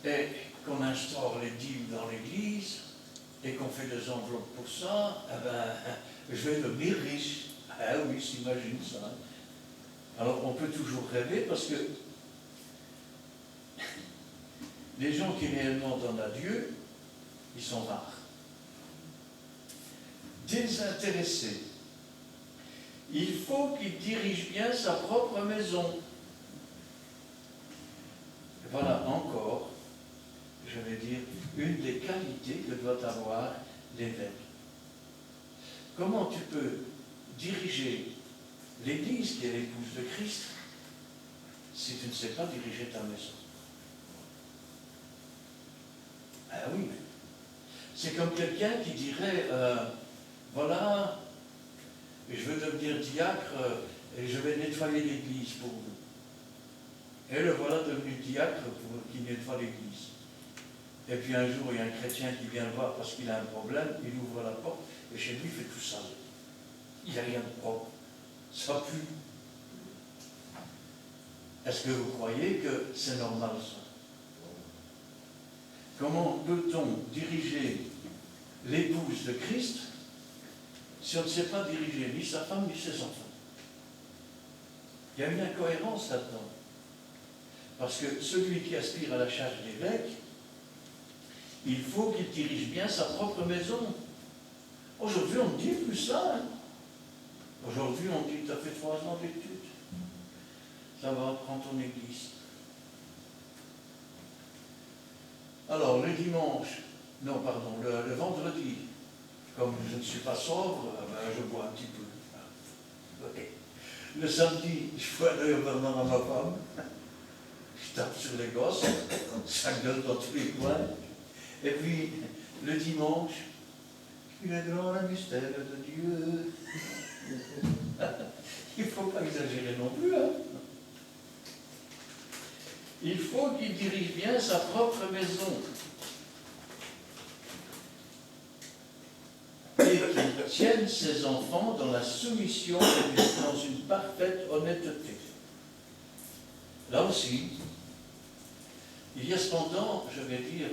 et qu'on instaure les dîmes dans l'église et qu'on fait des enveloppes pour ça, eh ben, je vais devenir riche. Ah oui, s'imagine ça. Alors on peut toujours rêver parce que les gens qui réellement donnent à Dieu, ils sont rares. Désintéressés. Il faut qu'il dirige bien sa propre maison. Et voilà encore, je vais dire, une des qualités que doit avoir l'évêque. Comment tu peux diriger l'Église qui est l'épouse de Christ si tu ne sais pas diriger ta maison? Ah oui, C'est comme quelqu'un qui dirait, voilà, je veux devenir diacre et je vais nettoyer l'église pour vous. Et le voilà devenu diacre qui nettoie l'église. Et puis un jour, il y a un chrétien qui vient le voir parce qu'il a un problème, il ouvre la porte et chez lui, il fait tout sale. Il n'y a rien de propre. Ça pue. Est-ce que vous croyez que c'est normal ça? Comment peut-on diriger l'épouse de Christ si on ne sait pas diriger ni sa femme ni ses enfants? Il y a une incohérence là-dedans. Parce que celui qui aspire à la charge d'évêque, il faut qu'il dirige bien sa propre maison. Aujourd'hui, on ne dit plus ça. Hein? Aujourd'hui, on dit, tu as fait 3 ans d'études. Ça va, prends ton église. Alors, le dimanche, non, pardon, le vendredi, comme je ne suis pas sobre, ben, je bois un petit peu. Okay. Le samedi, je fais un œil au Bernard à ma femme. Je tape sur les gosses, ça gueule dans tous les coins. Et puis, le dimanche, il est grand le mystère de Dieu. Il ne faut pas exagérer non plus. Hein. Il faut qu'il dirige bien sa propre maison. Et qu'il tienne ses enfants dans la soumission et dans une parfaite honnêteté. Là aussi, il y a cependant, je vais dire,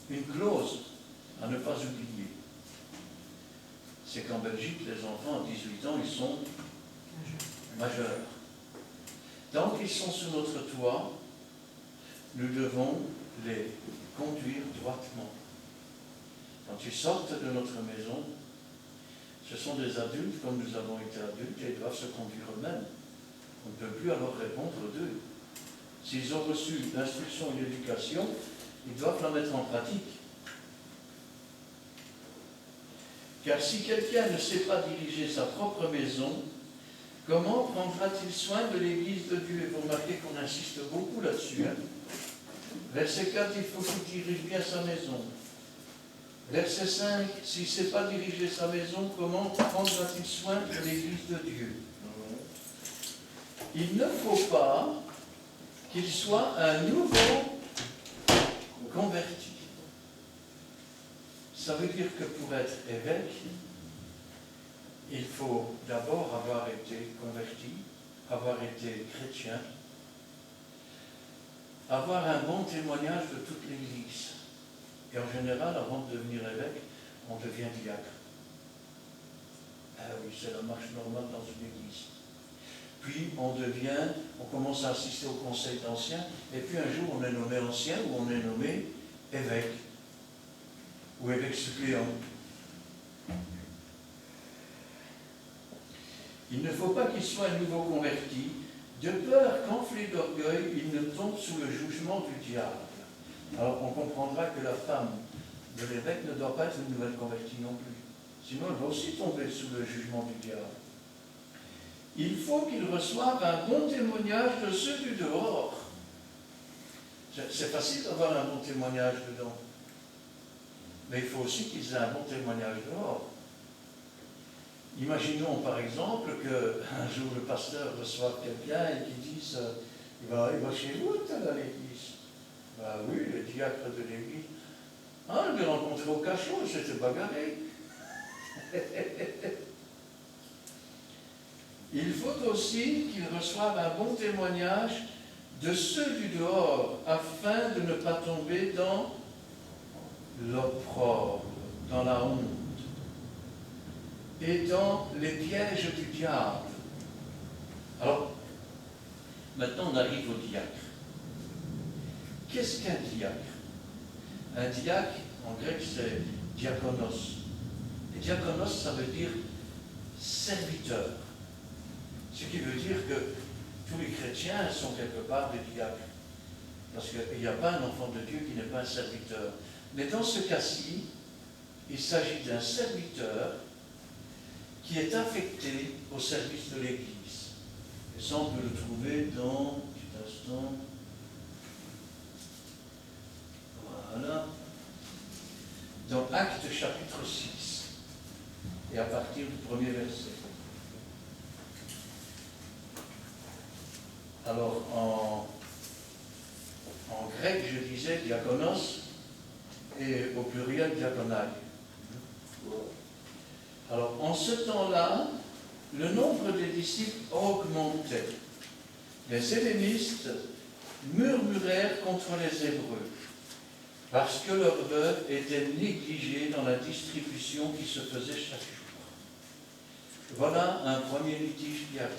une clause à ne pas oublier. C'est qu'en Belgique, les enfants à 18 ans, ils sont majeurs. Tant qu'ils sont sous notre toit, nous devons les conduire droitement. Quand ils sortent de notre maison, ce sont des adultes comme nous avons été adultes et ils doivent se conduire eux-mêmes. On ne peut plus alors répondre d'eux. S'ils ont reçu l'instruction et l'éducation, ils doivent la mettre en pratique. Car si quelqu'un ne sait pas diriger sa propre maison, comment prendra-t-il soin de l'Église de Dieu? Et vous remarquez qu'on insiste beaucoup là-dessus. Hein? Verset 4, il faut qu'il dirige bien sa maison. Verset 5, s'il ne sait pas diriger sa maison, comment prendra-t-il soin de l'Église de Dieu? Il ne faut pas qu'il soit un nouveau converti. Ça veut dire que pour être évêque, il faut d'abord avoir été converti, avoir été chrétien, avoir un bon témoignage de toute l'Église. Et en général, avant de devenir évêque, on devient diacre. Ah oui, c'est la marche normale dans une église. Puis on commence à assister au conseil d'anciens, et puis un jour on est nommé ancien ou on est nommé évêque, ou évêque suppléant. Il ne faut pas qu'il soit un nouveau converti, de peur qu'enflé d'orgueil, il ne tombe sous le jugement du diable. Alors on comprendra que la femme de l'évêque ne doit pas être une nouvelle convertie non plus. Sinon elle va aussi tomber sous le jugement du diable. Il faut qu'il reçoive un bon témoignage de ceux du dehors. C'est facile d'avoir un bon témoignage dedans. Mais il faut aussi qu'ils aient un bon témoignage dehors. Imaginons par exemple qu'un jour le pasteur reçoive quelqu'un et qu'il dise il va chez vous à l'église. Ben oui, le diacre de l'église. Ah, je l'ai rencontré au cachot, il s'était bagarré. Il faut aussi qu'il reçoive un bon témoignage de ceux du dehors, afin de ne pas tomber dans l'opprobre, dans la honte, et dans les pièges du diable. Alors, maintenant on arrive au diacre. Qu'est-ce qu'un diacre? Un diacre, en grec, c'est diakonos. Et diakonos, ça veut dire serviteur. Ce qui veut dire que tous les chrétiens sont quelque part des diacres. Parce qu'il n'y a pas un enfant de Dieu qui n'est pas un serviteur. Mais dans ce cas-ci, il s'agit d'un serviteur qui est affecté au service de l'Église. Et ça, on peut le trouver dans, un petit instant, voilà, dans Actes chapitre 6, et à partir du premier verset. Alors, en grec, je disais diakonos, et au pluriel diaconai. Alors, en ce temps-là, le nombre des disciples augmentait. Les hellénistes murmurèrent contre les Hébreux, parce que leurs veuves étaient négligées dans la distribution qui se faisait chaque jour. Voilà un premier litige qui arrive.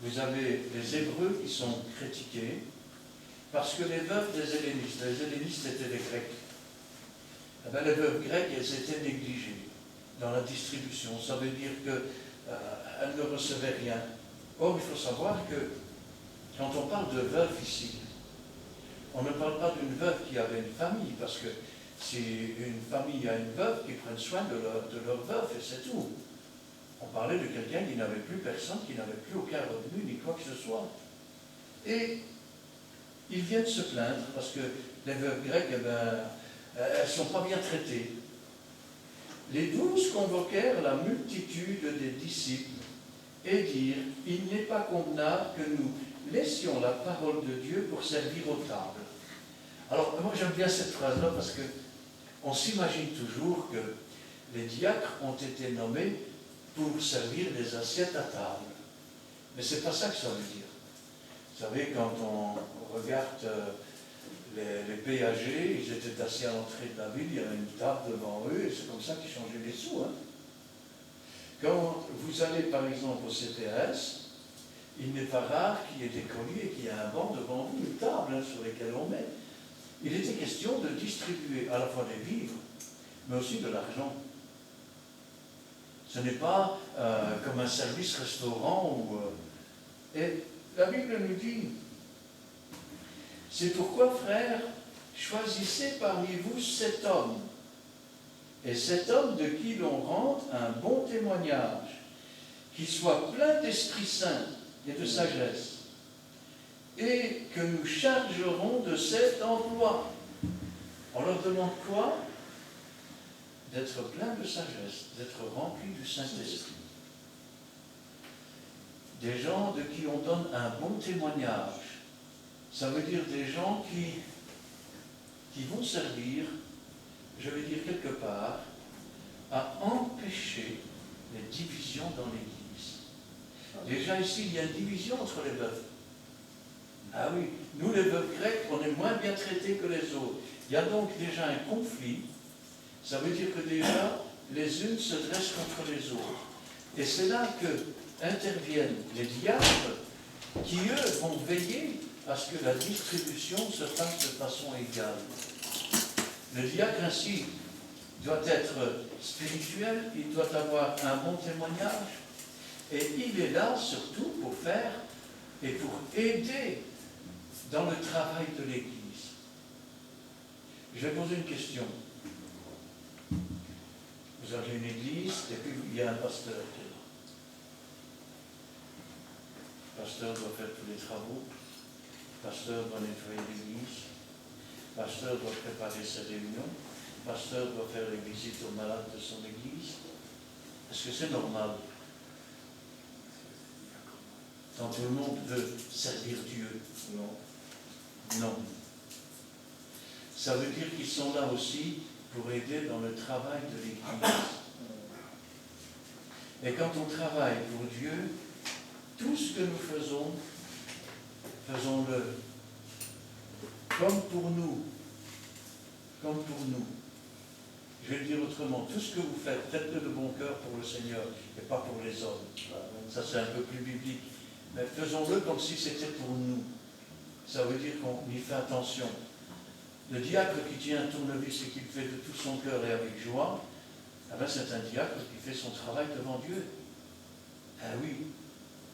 Vous avez les Hébreux qui sont critiqués, parce que les veuves des hellénistes étaient des Grecs. Eh bien, les veuves grecques, elles étaient négligées dans la distribution. Ça veut dire qu'elles ne recevaient rien. Or, il faut savoir que quand on parle de veuve ici, on ne parle pas d'une veuve qui avait une famille, parce que si une famille a une veuve, qui prennent soin de leur veuve, et c'est tout. On parlait de quelqu'un qui n'avait plus personne, qui n'avait plus aucun revenu, ni quoi que ce soit. Et ils viennent se plaindre, parce que les veuves grecques, eh ben, elles ne sont pas bien traitées. Les 12 convoquèrent la multitude des disciples et dirent, il n'est pas convenable que nous laissions la parole de Dieu pour servir aux tables. Alors, moi j'aime bien cette phrase-là parce qu'on s'imagine toujours que les diacres ont été nommés pour servir des assiettes à table. Mais ce n'est pas ça que ça veut dire. Vous savez, quand on regarde les péagers, ils étaient assis à l'entrée de la ville, il y avait une table devant eux, et c'est comme ça qu'ils changeaient les sous. Hein. Quand vous allez par exemple au CPS, il n'est pas rare qu'il y ait des colliers, qu'il y ait un banc devant vous, une table sur laquelle on met. Il était question de distribuer à la fois des vivres, mais aussi de l'argent. Ce n'est pas comme un service restaurant et la Bible nous dit, c'est pourquoi, frères, choisissez parmi vous 7 hommes, et 7 hommes de qui l'on rende un bon témoignage, qui soit plein d'Esprit Saint et de sagesse, et que nous chargerons de cet emploi. On leur demande quoi? D'être plein de sagesse, d'être rempli du Saint-Esprit. Des gens de qui on donne un bon témoignage. Ça veut dire des gens qui vont servir, je vais dire quelque part, à empêcher les divisions dans l'Église. Déjà ici, il y a une division entre les veuves. Ah oui, nous les veuves grecques, on est moins bien traités que les autres. Il y a donc déjà un conflit. Ça veut dire que déjà, les unes se dressent contre les autres. Et c'est là que interviennent les diacres qui, eux, vont veiller à ce que la distribution se fasse de façon égale. Le diacre, ainsi, doit être spirituel, il doit avoir un bon témoignage, et il est là surtout pour faire et pour aider dans le travail de l'Église. Je vais poser une question. Vous avez une église, et puis il y a un pasteur qui est là. Le pasteur doit faire tous les travaux. Le pasteur doit nettoyer l'église. Le pasteur doit préparer ses réunions. Le pasteur doit faire les visites aux malades de son église. Est-ce que c'est normal? Quand tout le monde veut servir Dieu? Non. Non. Ça veut dire qu'ils sont là aussi pour aider dans le travail de l'Église. Et quand on travaille pour Dieu, tout ce que nous faisons, faisons-le comme pour nous. Comme pour nous. Je vais le dire autrement, tout ce que vous faites, faites-le de bon cœur pour le Seigneur et pas pour les hommes. Ça c'est un peu plus biblique. Mais faisons-le comme si c'était pour nous. Ça veut dire qu'on y fait attention. Le diacre qui tient un tournevis et qui le fait de tout son cœur et avec joie, eh ben c'est un diacre qui fait son travail devant Dieu. Ah oui.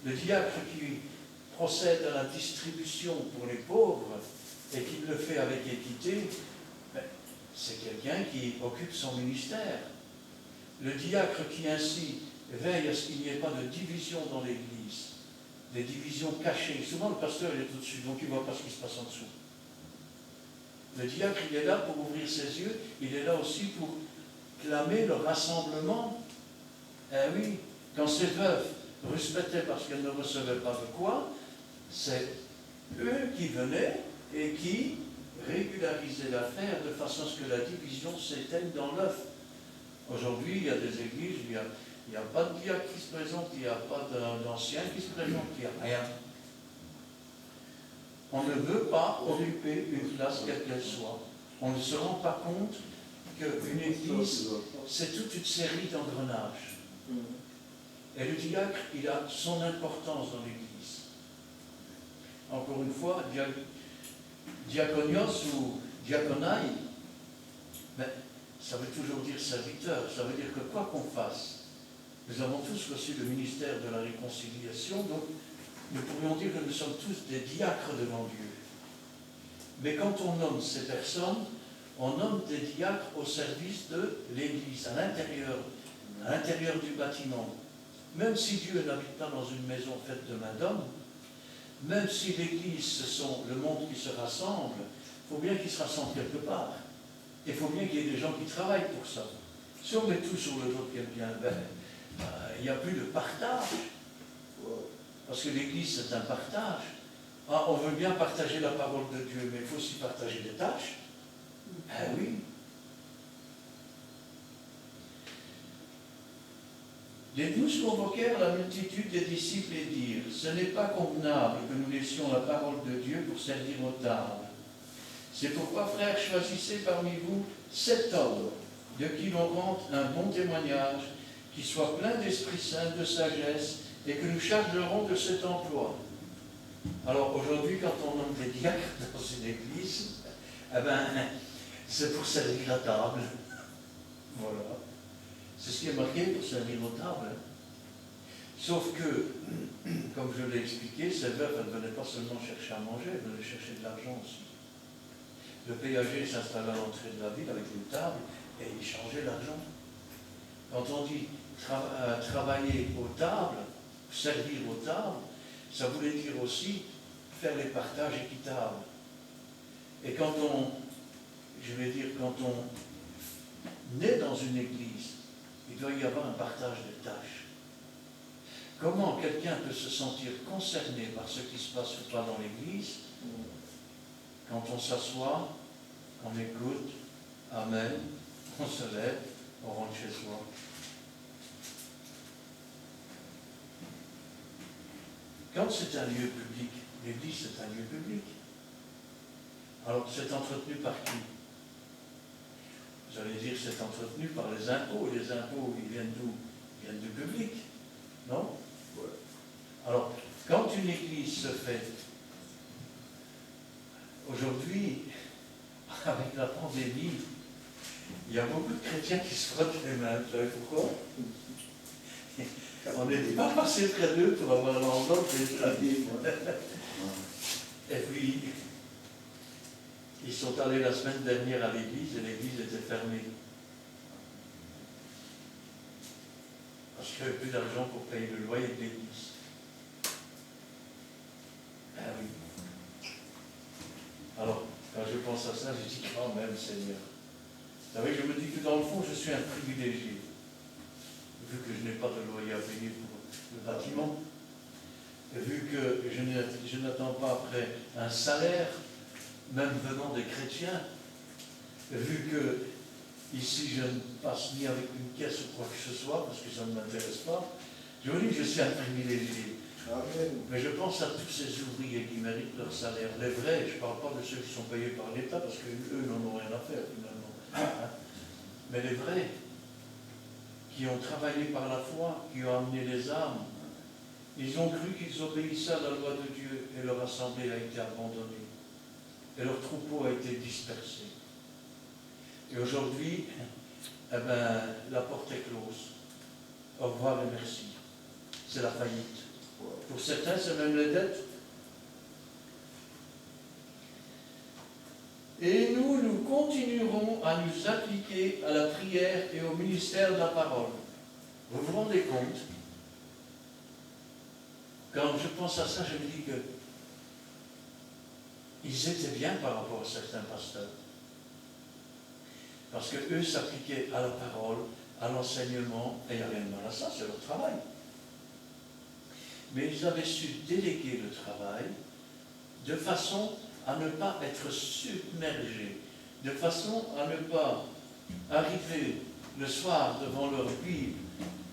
Le diacre qui procède à la distribution pour les pauvres et qui le fait avec équité, ben, c'est quelqu'un qui occupe son ministère. Le diacre qui ainsi veille à ce qu'il n'y ait pas de division dans l'Église, des divisions cachées. Souvent le pasteur il est au-dessus, donc il ne voit pas ce qui se passe en dessous. Le diacre, il est là pour ouvrir ses yeux, il est là aussi pour clamer le rassemblement. Eh oui, quand ces veuves rouspétaient parce qu'elles ne recevaient pas de quoi, c'est eux qui venaient et qui régularisaient l'affaire de façon à ce que la division s'éteigne dans l'œuf. Aujourd'hui, il y a des églises, il n'y a pas de diacre qui se présente, il n'y a pas d'ancien qui se présente, il n'y a rien. On ne veut pas occuper une place quelle qu'elle soit. On ne se rend pas compte qu'une église, c'est toute une série d'engrenages. Et le diacre, il a son importance dans l'église. Encore une fois, diakonios ou diaconaï, mais ça veut toujours dire serviteur. Ça veut dire que quoi qu'on fasse, nous avons tous reçu le ministère de la réconciliation, donc nous pourrions dire que nous sommes tous des diacres devant Dieu. Mais quand on nomme ces personnes, on nomme des diacres au service de l'Église, à l'intérieur du bâtiment. Même si Dieu n'habite pas dans une maison faite de main d'homme, même si l'Église, ce sont le monde qui se rassemble, il faut bien qu'il se rassemble quelque part. Il faut bien qu'il y ait des gens qui travaillent pour ça. Si on met tout sur le dos de quelqu'un, il n'y a plus de partage. Parce que l'Église, c'est un partage. Ah, on veut bien partager la parole de Dieu, mais il faut aussi partager les tâches. Ah oui. Les 12 convoquèrent la multitude des disciples et dirent, « Ce n'est pas convenable que nous laissions la parole de Dieu pour servir aux tables. C'est pourquoi, frères, choisissez parmi vous 7 hommes, de qui l'on rende un bon témoignage, qui soient pleins d'Esprit Saint, de sagesse, et que nous chargerons de cet emploi. » Alors aujourd'hui, quand on nomme des diacres dans une église, eh ben, c'est pour servir la table. Voilà. C'est ce qui est marqué pour servir aux tables. Sauf que, comme je l'ai expliqué, ces veuves, elles ne venaient pas seulement chercher à manger, elles venaient chercher de l'argent aussi. Le péager s'installait à l'entrée de la ville avec une table et il changeait l'argent. Quand on dit travailler aux tables, servir aux tables, ça voulait dire aussi faire les partages équitables. Et quand on naît dans une église, il doit y avoir un partage des tâches. Comment quelqu'un peut se sentir concerné par ce qui se passe ou pas dans l'église quand on s'assoit, on écoute, amen, on se lève, on rentre chez soi. Quand c'est un lieu public, l'église c'est un lieu public. Alors c'est entretenu par qui? Vous allez dire que c'est entretenu par les impôts. Et les impôts, ils viennent d'où? Ils viennent du public. Non? Ouais. Alors, quand une église se fait, aujourd'hui, avec la pandémie, il y a beaucoup de chrétiens qui se frottent les mains. Vous savez pourquoi? On n'était pas passé près d'eux pour avoir l'enveloppe et puis, ils sont allés la semaine dernière à l'église et l'église était fermée. Parce qu'il n'y avait plus d'argent pour payer le loyer de l'église. Ah oui. Alors, quand je pense à ça, je dis quand même, Seigneur. Vous savez, je me dis que dans le fond, je suis un privilégié. Vu que je n'ai pas de loyer à payer pour le bâtiment, et vu que je n'attends pas après un salaire, même venant des chrétiens, et vu que ici je ne passe ni avec une caisse ou quoi que ce soit, parce que ça ne m'intéresse pas, je me dis que je suis un privilégié. Amen. Mais je pense à tous ces ouvriers qui méritent leur salaire. Les vrais, je ne parle pas de ceux qui sont payés par l'État, parce qu'eux n'en ont rien à faire finalement. Hein? Mais les vrais, qui ont travaillé par la foi, qui ont amené les âmes, ils ont cru qu'ils obéissaient à la loi de Dieu et leur assemblée a été abandonnée. Et leur troupeau a été dispersé. Et aujourd'hui, eh ben, la porte est close. Au revoir et merci. C'est la faillite. Pour certains, c'est même les dettes. Et nous continuerons à nous appliquer à la prière et au ministère de la parole. Vous vous rendez compte? Quand je pense à ça, je me dis que ils étaient bien par rapport à certains pasteurs. Parce qu'eux s'appliquaient à la parole, à l'enseignement, et il n'y a rien de mal à ça, c'est leur travail. Mais ils avaient su déléguer le travail de façon à ne pas être submergés, de façon à ne pas arriver le soir devant leur Bible,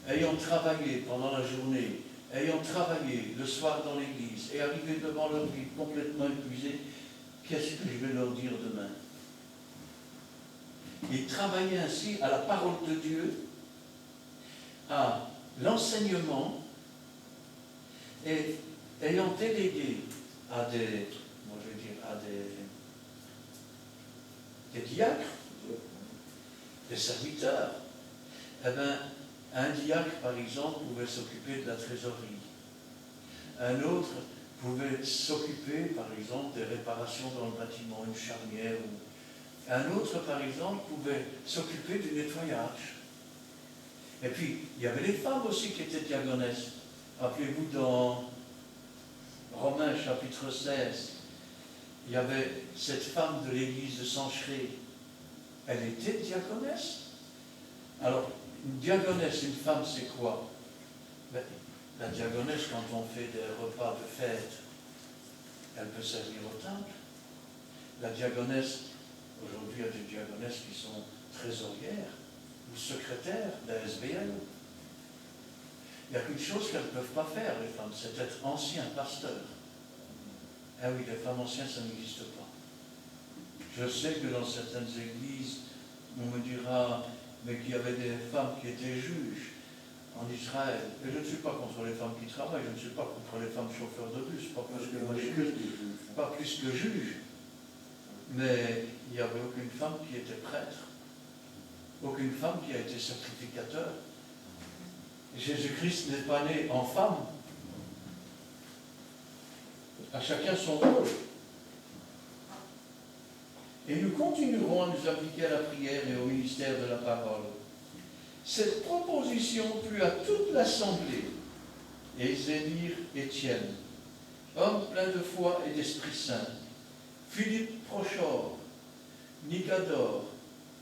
ayant travaillé pendant la journée, ayant travaillé le soir dans l'église, et arriver devant leur Bible complètement épuisés. Qu'est-ce que je vais leur dire demain? Ils travaillaient ainsi à la parole de Dieu, à l'enseignement, et ayant délégué à des diacres, des serviteurs, eh bien, un diacre, par exemple, pouvait s'occuper de la trésorerie. Un autre pouvait s'occuper, par exemple, des réparations dans le bâtiment, une charnière. Un autre, par exemple, pouvait s'occuper du nettoyage. Et puis, il y avait les femmes aussi qui étaient diagonesses. Rappelez-vous, dans Romains chapitre 16, il y avait cette femme de l'église de Sancheré. Elle était diaconesse. Alors, une diagonesse, une femme, c'est quoi? Ben, la diagonesse, quand on fait des repas de fête, elle peut servir au temple. La diagonesse, aujourd'hui, il y a des diagonesses qui sont trésorières ou secrétaires de la SBL. Il n'y a qu'une chose qu'elles ne peuvent pas faire, les femmes, c'est être ancien pasteur. Ah oui, les femmes anciennes, ça n'existe pas. Je sais que dans certaines églises, on me dira, mais qu'il y avait des femmes qui étaient juges en Israël. Et je ne suis pas contre les femmes qui travaillent, je ne suis pas contre les femmes chauffeurs de bus, pas plus que juges. Mais il n'y avait aucune femme qui était prêtre, aucune femme qui a été sacrificateur. Jésus-Christ n'est pas né en femme. À chacun son rôle. Et nous continuerons à nous appliquer à la prière et au ministère de la parole. Cette proposition plut à toute l'assemblée, et ils élirent Étienne, homme plein de foi et d'Esprit Saint, Philippe Prochor, Nicadore,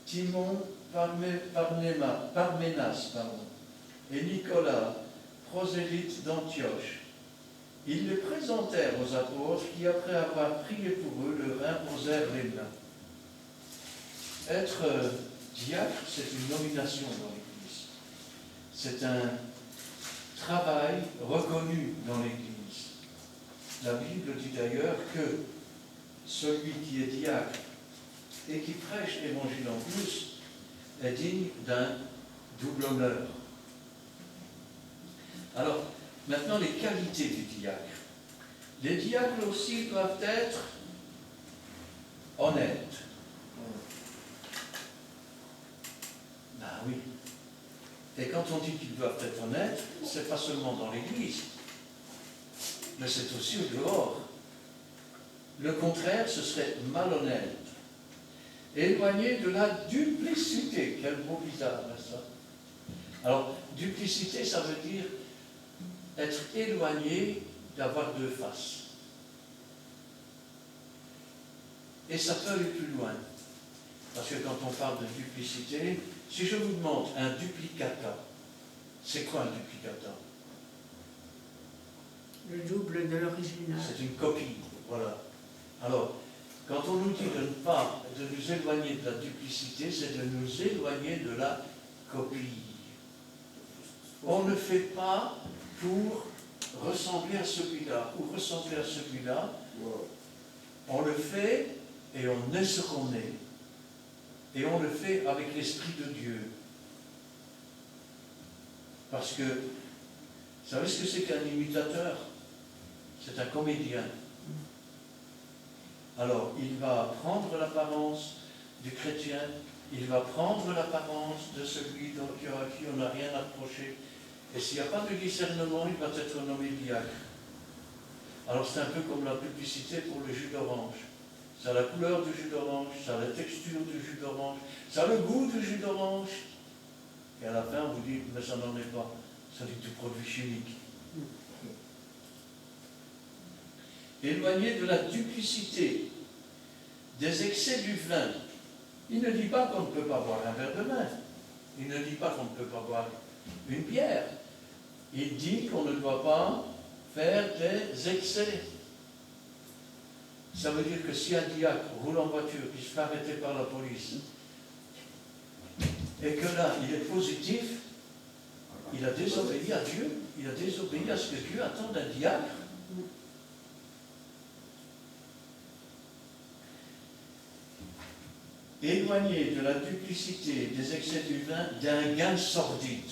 Timon Parménas, et Nicolas, prosélyte d'Antioche. Ils les présentèrent aux apôtres qui, après avoir prié pour eux, leur imposèrent les mains. Être diacre, c'est une nomination dans l'Église. C'est un travail reconnu dans l'Église. La Bible dit d'ailleurs que celui qui est diacre et qui prêche l'Évangile en plus est digne d'un double honneur. Alors, maintenant les qualités du diacre. Les diacres aussi doivent être honnêtes. Ben oui. Et quand on dit qu'ils doivent être honnêtes, c'est pas seulement dans l'Église, mais c'est aussi au dehors. Le contraire, ce serait malhonnête. Éloigné de la duplicité. Quel beau bizarre, n'est-ce pas? Alors, duplicité, ça veut dire être éloigné d'avoir deux faces. Et ça peut aller plus loin. Parce que quand on parle de duplicité, si je vous demande un duplicata, c'est quoi un duplicata? Le double de l'original. C'est une copie, voilà. Alors, quand on nous dit de nous éloigner de la duplicité, c'est de nous éloigner de la copie. On ne fait pas pour ressembler à celui-là ou ressembler à celui-là. On le fait et on est ce qu'on est. Et on le fait avec l'Esprit de Dieu. Parce que, vous savez ce que c'est qu'un imitateur? C'est un comédien. Alors, il va prendre l'apparence du chrétien, il va prendre l'apparence de celui à qui on n'a rien à reprocher. Et s'il n'y a pas de discernement, il va être nommé diacre. Alors, c'est un peu comme la publicité pour le jus d'orange. Ça a la couleur du jus d'orange, ça a la texture du jus d'orange, ça a le goût du jus d'orange. Et à la fin, on vous dit, mais ça n'en est pas. Ça dit du produit chimique. Éloigné de la duplicité, des excès du vin, Il ne dit pas qu'on ne peut pas boire un verre de vin. Il ne dit pas qu'on ne peut pas boire une bière. Il dit qu'on ne doit pas faire des excès. Ça veut dire que si un diacre roule en voiture, qui se fait arrêter par la police, et que là, il est positif, il a désobéi à Dieu, il a désobéi à ce que Dieu attend d'un diacre. Éloigné de la duplicité des excès du vin, d'un gain sordide.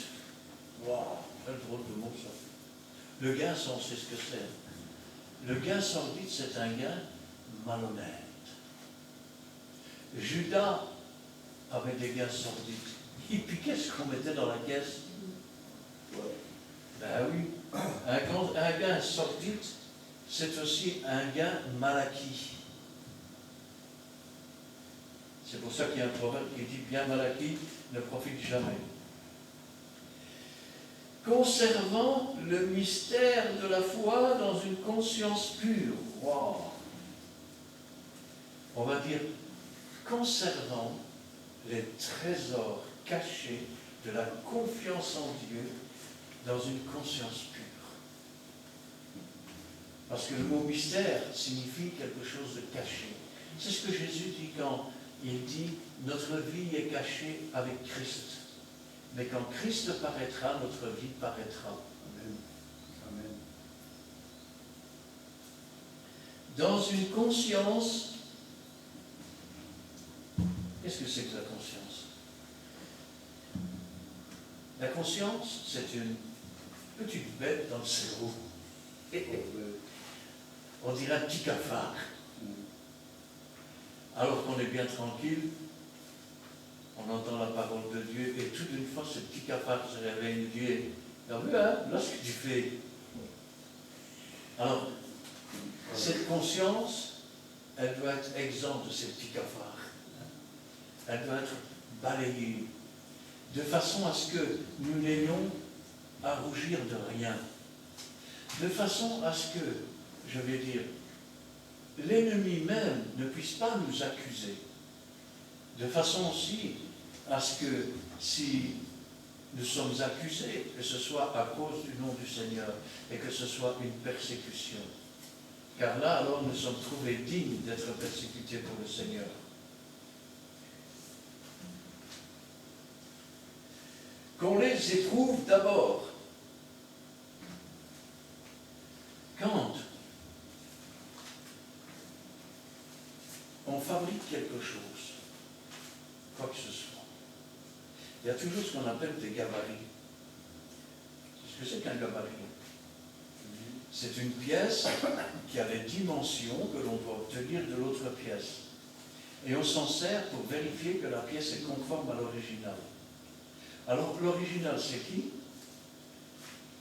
Waouh, quel drôle de mot ça. Le gain, on sait ce que c'est. Le gain sordide, c'est un gain malhonnête. Judas avait des gains sordides. Il piquait ce qu'on mettait dans la caisse. Ben oui. Un gain sordide, c'est aussi un gain mal acquis. C'est pour ça qu'il y a un proverbe qui dit bien mal acquis ne profite jamais. Conservant le mystère de la foi dans une conscience pure. Wow. On va dire conservant les trésors cachés de la confiance en Dieu dans une conscience pure. Parce que le mot mystère signifie quelque chose de caché. C'est ce que Jésus dit quand il dit « Notre vie est cachée avec Christ. Mais quand Christ paraîtra, notre vie paraîtra. » Amen. Amen. Dans une conscience, qu'est-ce que c'est que la conscience? La conscience, c'est une petite bête dans le cerveau. On dirait un petit cafard. Alors qu'on est bien tranquille, on entend la parole de Dieu et tout d'une fois ce petit cafard se réveille et nous dit « T'as vu, hein, là ce que tu fais ?» Alors, cette conscience, elle doit être exempte de ces petits cafards. Elle doit être balayée, de façon à ce que nous n'ayons à rougir de rien. De façon à ce que, je vais dire, l'ennemi même ne puisse pas nous accuser. De façon aussi à ce que si nous sommes accusés, que ce soit à cause du nom du Seigneur et que ce soit une persécution. Car là, alors, nous sommes trouvés dignes d'être persécutés pour le Seigneur. Qu'on les éprouve d'abord. Quand on fabrique quelque chose, quoi que ce soit, il y a toujours ce qu'on appelle des gabarits. Qu'est-ce que c'est qu'un gabarit? C'est une pièce qui a les dimensions que l'on doit obtenir de l'autre pièce. Et on s'en sert pour vérifier que la pièce est conforme à l'original. Alors l'original, c'est qui?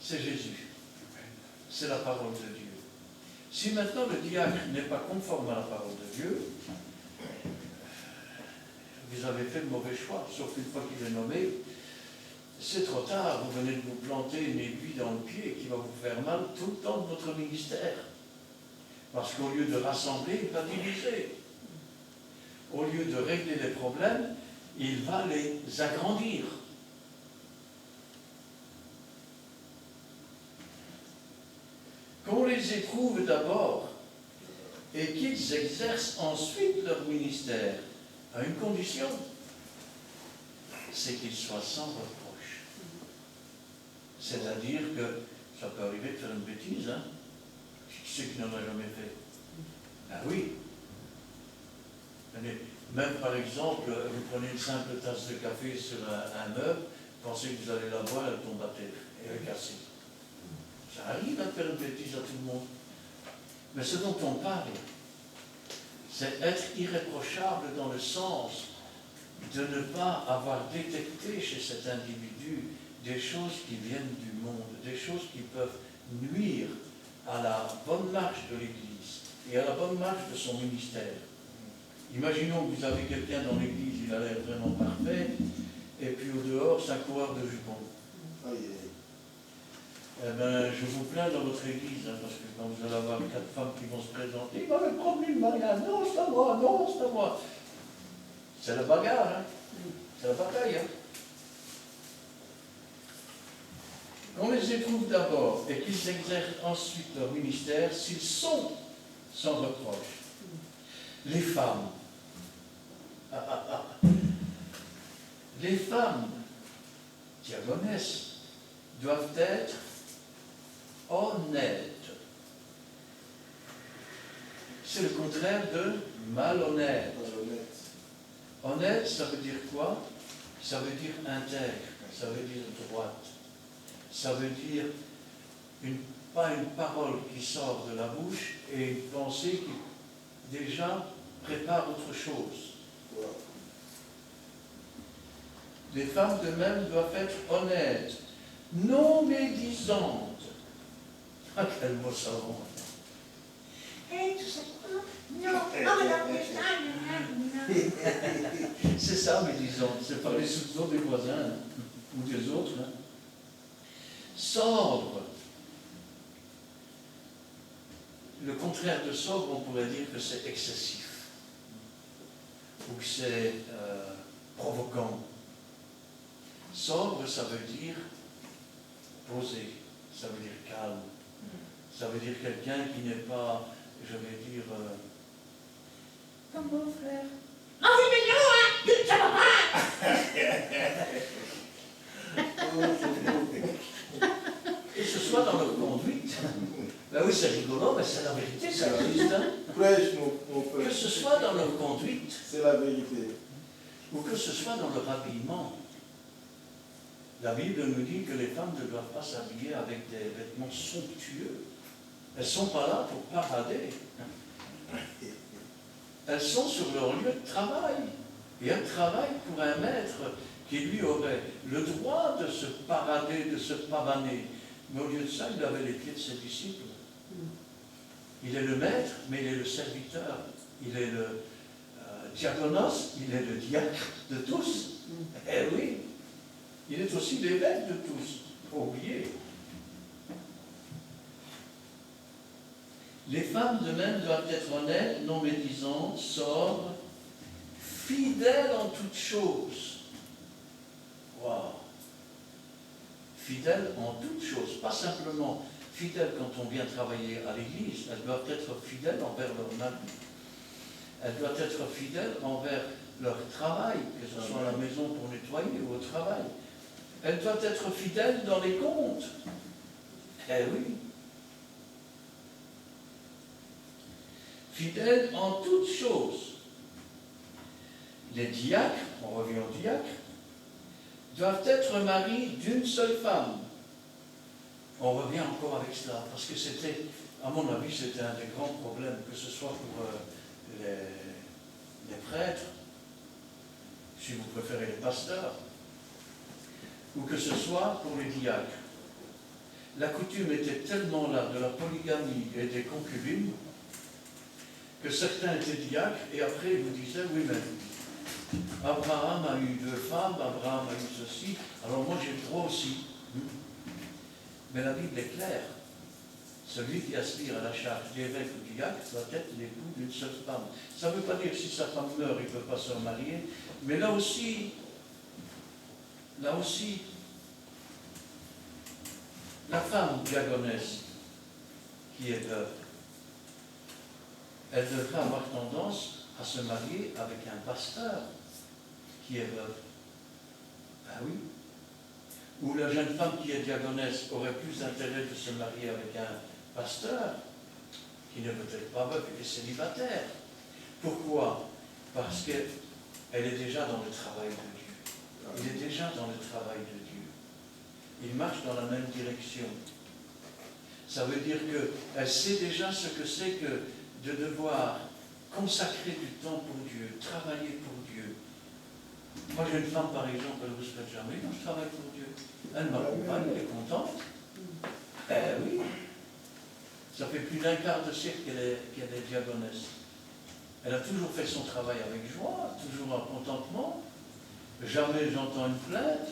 C'est Jésus. C'est la parole de Dieu. Si maintenant le diacre n'est pas conforme à la parole de Dieu, vous avez fait le mauvais choix, sauf qu'une fois qu'il est nommé, c'est trop tard, vous venez de vous planter une aiguille dans le pied qui va vous faire mal tout le temps de votre ministère. Parce qu'au lieu de rassembler, il va diviser. Au lieu de régler les problèmes, il va les agrandir. Qu'on les éprouve d'abord et qu'ils exercent ensuite leur ministère à une condition, c'est qu'ils soient sans reproche. C'est-à-dire que ça peut arriver de faire une bêtise, hein? Qui c'est qui n'en a jamais fait? Ah oui. Même par exemple, vous prenez une simple tasse de café sur un meuble, pensez que vous allez la boire, elle tombe à terre et elle est cassée. Ça arrive à faire une bêtise à tout le monde. Mais ce dont on parle, c'est être irréprochable dans le sens de ne pas avoir détecté chez cet individu des choses qui viennent du monde, des choses qui peuvent nuire à la bonne marche de l'Église et à la bonne marche de son ministère. Imaginons que vous avez quelqu'un dans l'Église, il a l'air vraiment parfait, et puis au dehors, c'est un coureur de jupons. Eh bien, je vous plains dans votre église, hein, parce que quand vous allez avoir 4 femmes qui vont se présenter, il va me prendre une mariage, non, c'est à moi, non, c'est à moi. C'est la bagarre, hein. C'est la bataille, hein. Qu'on les éprouve d'abord et qu'ils exercent ensuite leur ministère s'ils sont sans reproche. Les femmes. Les femmes diaconesses doivent être honnêtes. C'est le contraire de malhonnête. Honnête, ça veut dire quoi? Ça veut dire intègre, ça veut dire droite. Ça veut dire pas une parole qui sort de la bouche et une pensée qui déjà prépare autre chose. Les femmes de même doivent être honnêtes, non médisantes. Ah, quel mot savant! Hey, tu sais quoi? Non, C'est ça, médisante. C'est pas les soupçons des voisins hein, ou des autres. Hein. Sobre. Le contraire de sobre, on pourrait dire que c'est excessif ou que c'est provoquant. Sobre, ça veut dire posé, ça veut dire calme, ça veut dire quelqu'un qui n'est pas, je vais dire, comme mon frère. Oh, c'est mignon, hein? Ça va pas! Que ce soit dans leur conduite. Ben oui, c'est rigolo, mais c'est la vérité, ça existe. Hein? Prêche, mon frère. Que ce soit dans leur conduite, C'est la vérité. ou que ce soit dans leur habillement. La Bible nous dit que les femmes ne doivent pas s'habiller avec des vêtements somptueux. Elles ne sont pas là pour parader. Elles sont sur leur lieu de travail. Et elles travaillent pour un maître qui lui aurait le droit de se parader, de se pavaner. Mais au lieu de ça, il avait les pieds de ses disciples. Il est le maître, mais il est le serviteur. Il est le diaconos, il est le diacre de tous. Eh oui, il est aussi l'évêque de tous. Faut oublier. Les femmes de même doivent être honnêtes, non médisantes, sobres, fidèles en toutes choses. Waouh! Fidèles en toutes choses, pas simplement fidèles quand on vient travailler à l'église, elles doivent être fidèles envers leur mari. Elles doivent être fidèles envers leur travail, que ce soit à la maison pour nettoyer ou au travail. Elles doivent être fidèles dans les comptes. Eh oui. Fidèles en toutes choses. Les diacres, on revient aux diacres, doivent être mariés d'une seule femme. On revient encore avec cela, parce que c'était, à mon avis, c'était un des grands problèmes, que ce soit pour les prêtres, si vous préférez les pasteurs, ou que ce soit pour les diacres. La coutume était tellement là de la polygamie et des concubines, que certains étaient diacres, et après ils vous disaient, oui, mais Abraham a eu 2 femmes, Abraham a eu ceci, alors moi j'ai le droit aussi. Mais la Bible est claire. Celui qui aspire à la charge d'évêque ou diacre doit être l'époux d'une seule femme. Ça ne veut pas dire que si sa femme meurt, il ne peut pas se remarier, mais là aussi, la femme diaconesse qui est veuve, elle devrait avoir tendance à se marier avec un pasteur qui est veuve. Ah oui. Ou la jeune femme qui est diaconesse aurait plus intérêt de se marier avec un pasteur qui n'est peut-être pas veuf et célibataire. Pourquoi? Parce qu'elle est déjà dans le travail de Dieu. Il est déjà dans le travail de Dieu. Il marche dans la même direction. Ça veut dire qu'elle sait déjà ce que c'est que de devoir consacrer du temps pour Dieu, travailler pour Dieu. Moi j'ai une femme par exemple, elle ne vous souhaite jamais, quand je travaille pour Dieu. Elle m'accompagne, elle est contente. Eh oui. Ça fait plus d'un quart de siècle qu'elle est diaconesse. Elle a toujours fait son travail avec joie, toujours en contentement. Jamais j'entends une plainte.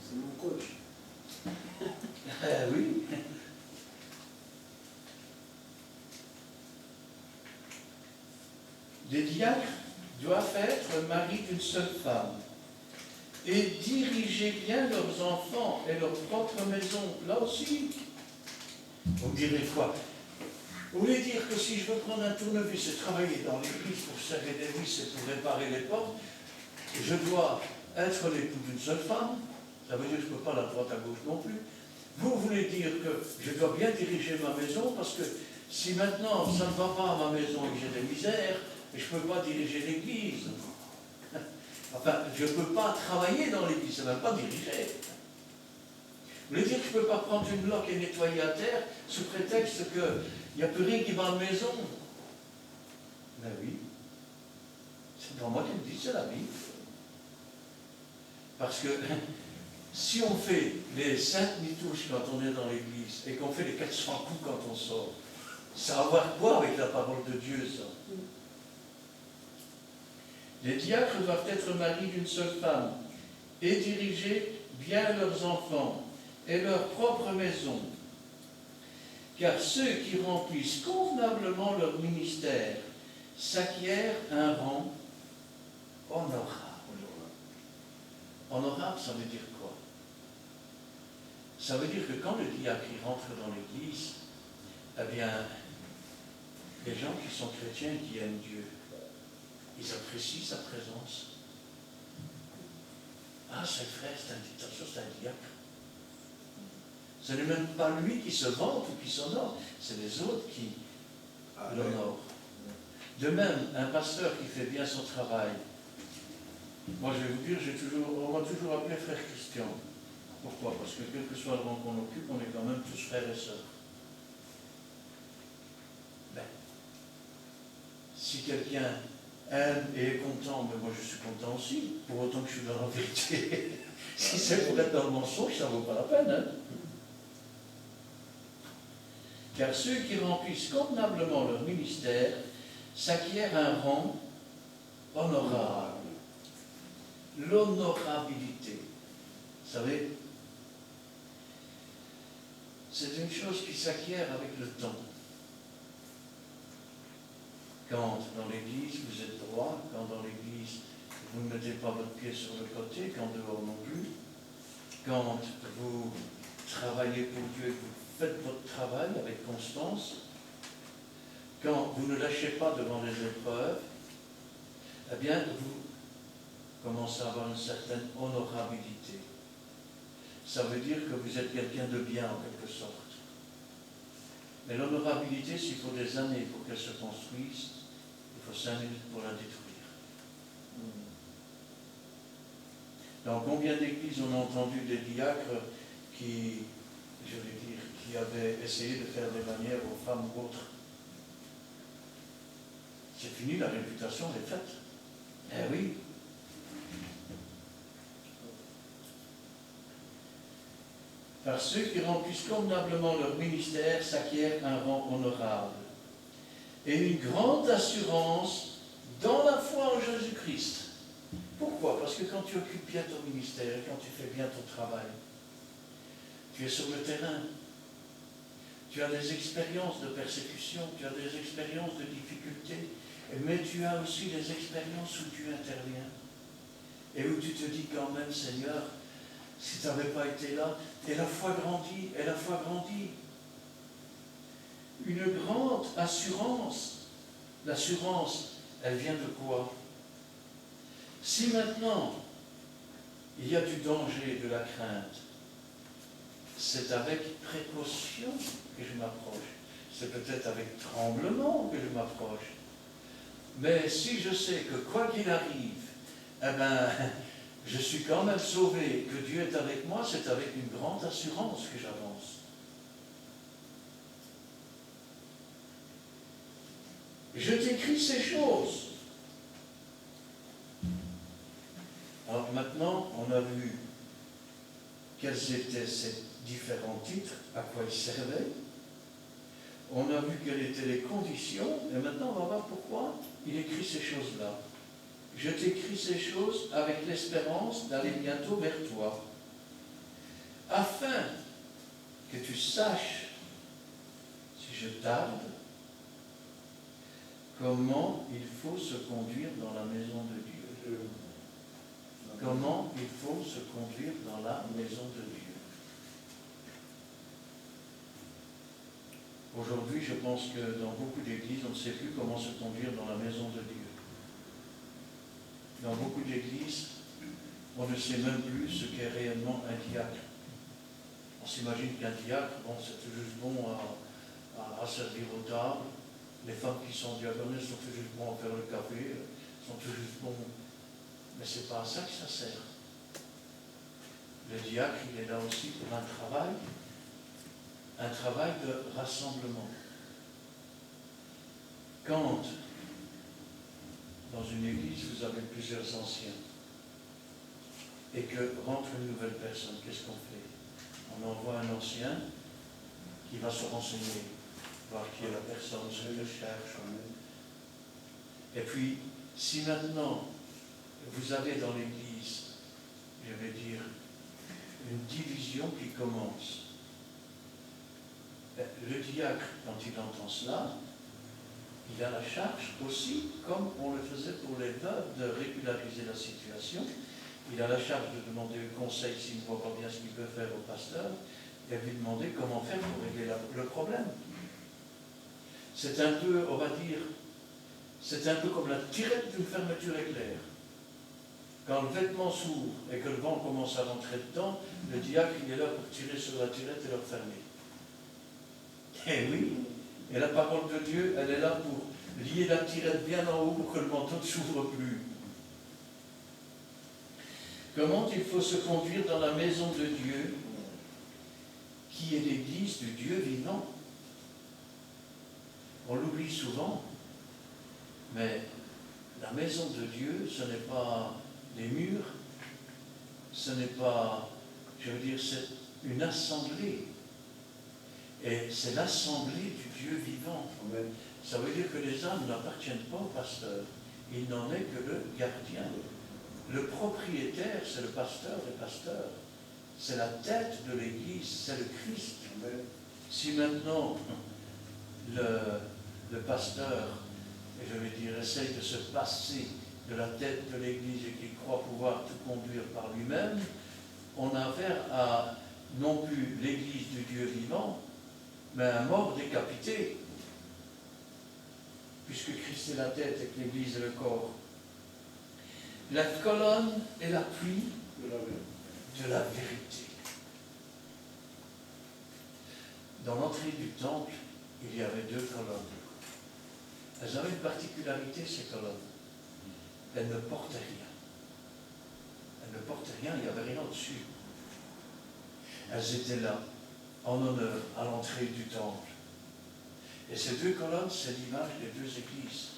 C'est mon coach. Eh oui. Les diacres doivent être maris d'une seule femme et diriger bien leurs enfants et leur propre maison. Là aussi, vous me direz quoi? Vous voulez dire que si je veux prendre un tournevis et travailler dans l'église pour serrer des vis et pour réparer les portes, je dois être l'époux d'une seule femme? Ça veut dire que je ne peux pas la droite à gauche non plus. Vous voulez dire que je dois bien diriger ma maison parce que si maintenant ça ne va pas à ma maison et que j'ai des misères, je ne peux pas diriger l'église. Enfin, je ne peux pas travailler dans l'église, ça ne va pas diriger. Vous voulez dire que je ne peux pas prendre une bloc et nettoyer à terre sous prétexte qu'il n'y a plus rien qui va à la maison? Ben oui. C'est pas moi qui le dis, c'est la Bible. Parce que si on fait les 5 mitouches quand on est dans l'église et qu'on fait les 400 coups quand on sort, ça va avoir quoi avec la parole de Dieu, ça? Les diacres doivent être maris d'une seule femme et diriger bien leurs enfants et leur propre maison. Car ceux qui remplissent convenablement leur ministère s'acquièrent un rang honorable. Honorable, ça veut dire quoi? Ça veut dire que quand le diacre rentre dans l'église, eh bien, les gens qui sont chrétiens et qui aiment Dieu, ils apprécient sa présence. Ah, c'est le frère, c'est un diacre. Ce n'est même pas lui qui se vante ou qui s'honore, c'est les autres qui l'honorent. De même, un pasteur qui fait bien son travail, moi je vais vous dire, on m'a toujours appelé frère Christian. Pourquoi? Parce que quel que soit le rang qu'on occupe, on est quand même tous frères et sœurs. Ben, si quelqu'un aime et est content, mais moi je suis content aussi, pour autant que je suis dans la vérité. Si c'est pour être dans le mensonge, ça ne vaut pas la peine. Hein? Car ceux qui remplissent convenablement leur ministère s'acquièrent un rang honorable. L'honorabilité. Vous savez, c'est une chose qui s'acquiert avec le temps. Quand dans l'église vous êtes droit, quand dans l'église vous ne mettez pas votre pied sur le côté, quand dehors non plus, quand vous travaillez pour Dieu, que vous faites votre travail avec constance, quand vous ne lâchez pas devant les épreuves, eh bien vous commencez à avoir une certaine honorabilité. Ça veut dire que vous êtes quelqu'un de bien en quelque sorte. Mais l'honorabilité, s'il faut des années pour qu'elle se construise, il faut 5 minutes pour la détruire. Dans combien d'églises on a entendu des diacres qui, je vais dire, qui avaient essayé de faire des manières aux femmes ou autres? C'est fini, la réputation est faite. Eh oui. Par ceux qui remplissent convenablement leur ministère s'acquièrent un rang honorable et une grande assurance dans la foi en Jésus-Christ. Pourquoi? Parce que quand tu occupes bien ton ministère, quand tu fais bien ton travail, tu es sur le terrain, tu as des expériences de persécution, tu as des expériences de difficultés, mais tu as aussi des expériences où Dieu intervient et où tu te dis quand même, Seigneur, si tu n'avais pas été là, et la foi grandit, et la foi grandit. Une grande assurance. L'assurance, elle vient de quoi? Si maintenant, il y a du danger, de la crainte, c'est avec précaution que je m'approche. C'est peut-être avec tremblement que je m'approche. Mais si je sais que quoi qu'il arrive, eh ben, je suis quand même sauvé, que Dieu est avec moi, c'est avec une grande assurance que j'avance. Je t'écris ces choses. Alors maintenant, on a vu quels étaient ces différents titres, à quoi ils servaient. On a vu quelles étaient les conditions, et maintenant on va voir pourquoi il écrit ces choses-là. Je t'écris ces choses avec l'espérance d'aller bientôt vers toi, afin que tu saches, si je tarde, comment il faut se conduire dans la maison de Dieu. Comment il faut se conduire dans la maison de Dieu. Aujourd'hui, je pense que dans beaucoup d'églises, on ne sait plus comment se conduire dans la maison de Dieu. Dans beaucoup d'églises, on ne sait même plus ce qu'est réellement un diacre. On s'imagine qu'un diacre, bon, c'est tout juste bon à servir aux tables. Les femmes qui sont diaconesses sont tout juste bons à faire le café, sont tout juste bons. Mais ce n'est pas à ça que ça sert. Le diacre, il est là aussi pour un travail de rassemblement. Quand, dans une église, vous avez plusieurs anciens, et que rentre une nouvelle personne, qu'est-ce qu'on fait? On envoie un ancien qui va se renseigner, voir qui est la personne, ce qu'elle cherche. Et puis, si maintenant, vous avez dans l'église, je vais dire, une division qui commence, le diacre, quand il entend cela, il a la charge aussi, comme on le faisait pour les veuves, de régulariser la situation. Il a la charge de demander le conseil s'il ne voit pas bien ce qu'il peut faire au pasteur, et lui demander comment faire pour régler le problème. C'est un peu, on va dire, c'est un peu comme la tirette d'une fermeture éclair. Quand le vêtement s'ouvre et que le vent commence à rentrer dedans, le diacre, il est là pour tirer sur la tirette et la refermer. Eh oui, et la parole de Dieu, elle est là pour lier la tirette bien en haut pour que le manteau ne s'ouvre plus. Comment il faut se conduire dans la maison de Dieu, qui est l'église du Dieu vivant? On l'oublie souvent, mais la maison de Dieu, ce n'est pas les murs, ce n'est pas, je veux dire, c'est une assemblée. Et c'est l'assemblée du Dieu vivant. Amen. Ça veut dire que les âmes n'appartiennent pas au pasteur. Il n'en est que le gardien. Le propriétaire, c'est le pasteur des pasteurs. C'est la tête de l'Église, c'est le Christ. Amen. Si maintenant le pasteur, et je vais dire, essaye de se passer de la tête de l'Église et qu'il croit pouvoir tout conduire par lui-même, on a affaire à non plus l'Église du Dieu vivant, mais un mort décapité, puisque Christ est la tête et que l'Église est le corps. La colonne est l'appui de la vérité. Dans l'entrée du temple, il y avait 2 colonnes. Elles avaient une particularité, ces colonnes. Elles ne portaient rien. Elles ne portaient rien, il n'y avait rien au-dessus. Elles étaient là, en honneur, à l'entrée du temple. Et ces 2 colonnes, c'est l'image des 2 églises.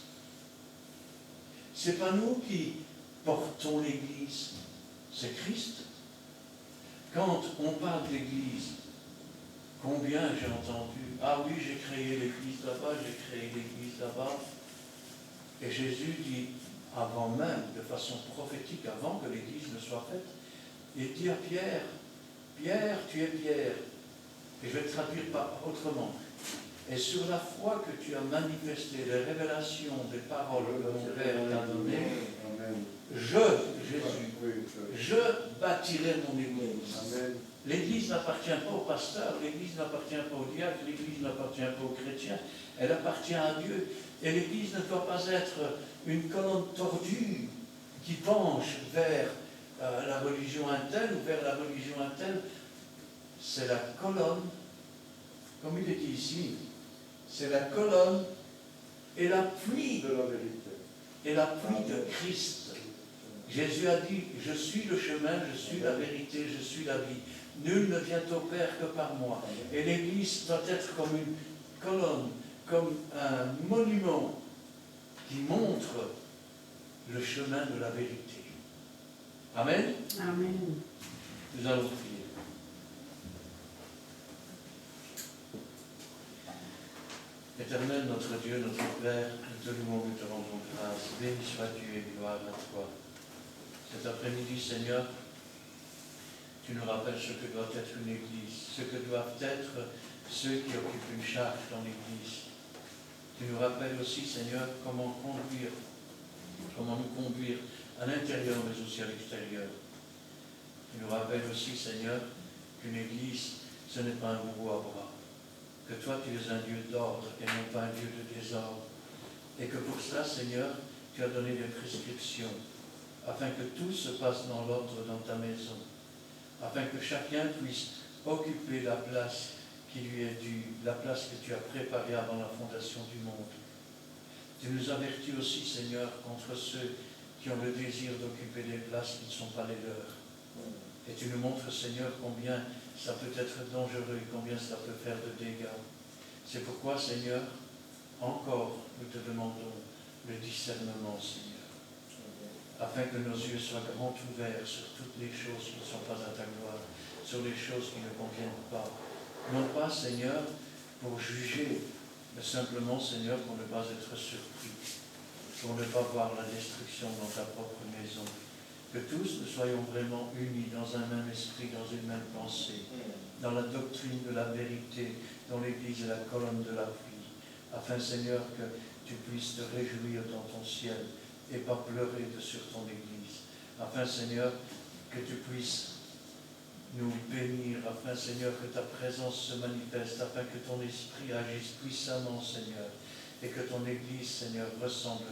Ce n'est pas nous qui portons l'Église, c'est Christ. Quand on parle d'Église, combien j'ai entendu, ah oui, j'ai créé l'Église là-bas, j'ai créé l'Église là-bas. Et Jésus dit, avant même, de façon prophétique, avant que l'Église ne soit faite, il dit à Pierre, Pierre, tu es Pierre. Et je vais traduire autrement. Et sur la foi que tu as manifestée, les révélations des paroles que mon Père t'a données, je bâtirai mon Église. L'Église n'appartient pas au pasteur, l'Église n'appartient pas au diacre, l'Église n'appartient pas aux chrétiens, elle appartient à Dieu. Et l'Église ne doit pas être une colonne tordue qui penche vers la religion un tel ou vers la religion un tel. C'est la colonne, comme il est dit ici, c'est la colonne et l'appui De la vérité. et l'appui de Christ. Jésus a dit, je suis le chemin, je suis la vérité, je suis la vie. Nul ne vient au Père que par moi. Et l'Église doit être comme une colonne, comme un monument qui montre le chemin de la vérité. Amen. Amen. Nous allons prier. Éternel, notre Dieu, notre Père, nous te louons, nous te rendons grâce. Béni sois-tu et gloire à toi. Cet après-midi, Seigneur, tu nous rappelles ce que doit être une Église, ce que doivent être ceux qui occupent une charge dans l'Église. Tu nous rappelles aussi, Seigneur, comment nous conduire à l'intérieur mais aussi à l'extérieur. Tu nous rappelles aussi, Seigneur, qu'une église, ce n'est pas un bourreau à bras. Que toi, tu es un Dieu d'ordre et non pas un Dieu de désordre. Et que pour cela, Seigneur, tu as donné des prescriptions, afin que tout se passe dans l'ordre dans ta maison, afin que chacun puisse occuper la place qui lui est due, la place que tu as préparée avant la fondation du monde. Tu nous avertis aussi, Seigneur, contre ceux qui ont le désir d'occuper des places qui ne sont pas les leurs. Et tu nous montres, Seigneur, combien ça peut être dangereux, combien ça peut faire de dégâts. C'est pourquoi, Seigneur, encore, nous te demandons le discernement, Seigneur, afin que nos yeux soient grands ouverts sur toutes les choses qui ne sont pas à ta gloire, sur les choses qui ne conviennent pas. Non pas, Seigneur, pour juger, mais simplement, Seigneur, pour ne pas être surpris, pour ne pas voir la destruction dans ta propre maison. Que tous nous soyons vraiment unis dans un même esprit, dans une même pensée, dans la doctrine de la vérité, dont l'Église est la colonne de l'appui, afin, Seigneur, que tu puisses te réjouir dans ton ciel et pas pleurer sur ton Église. Afin, Seigneur, que tu puisses nous bénir, afin, Seigneur, que ta présence se manifeste, afin que ton esprit agisse puissamment, Seigneur, et que ton Église, Seigneur, ressemble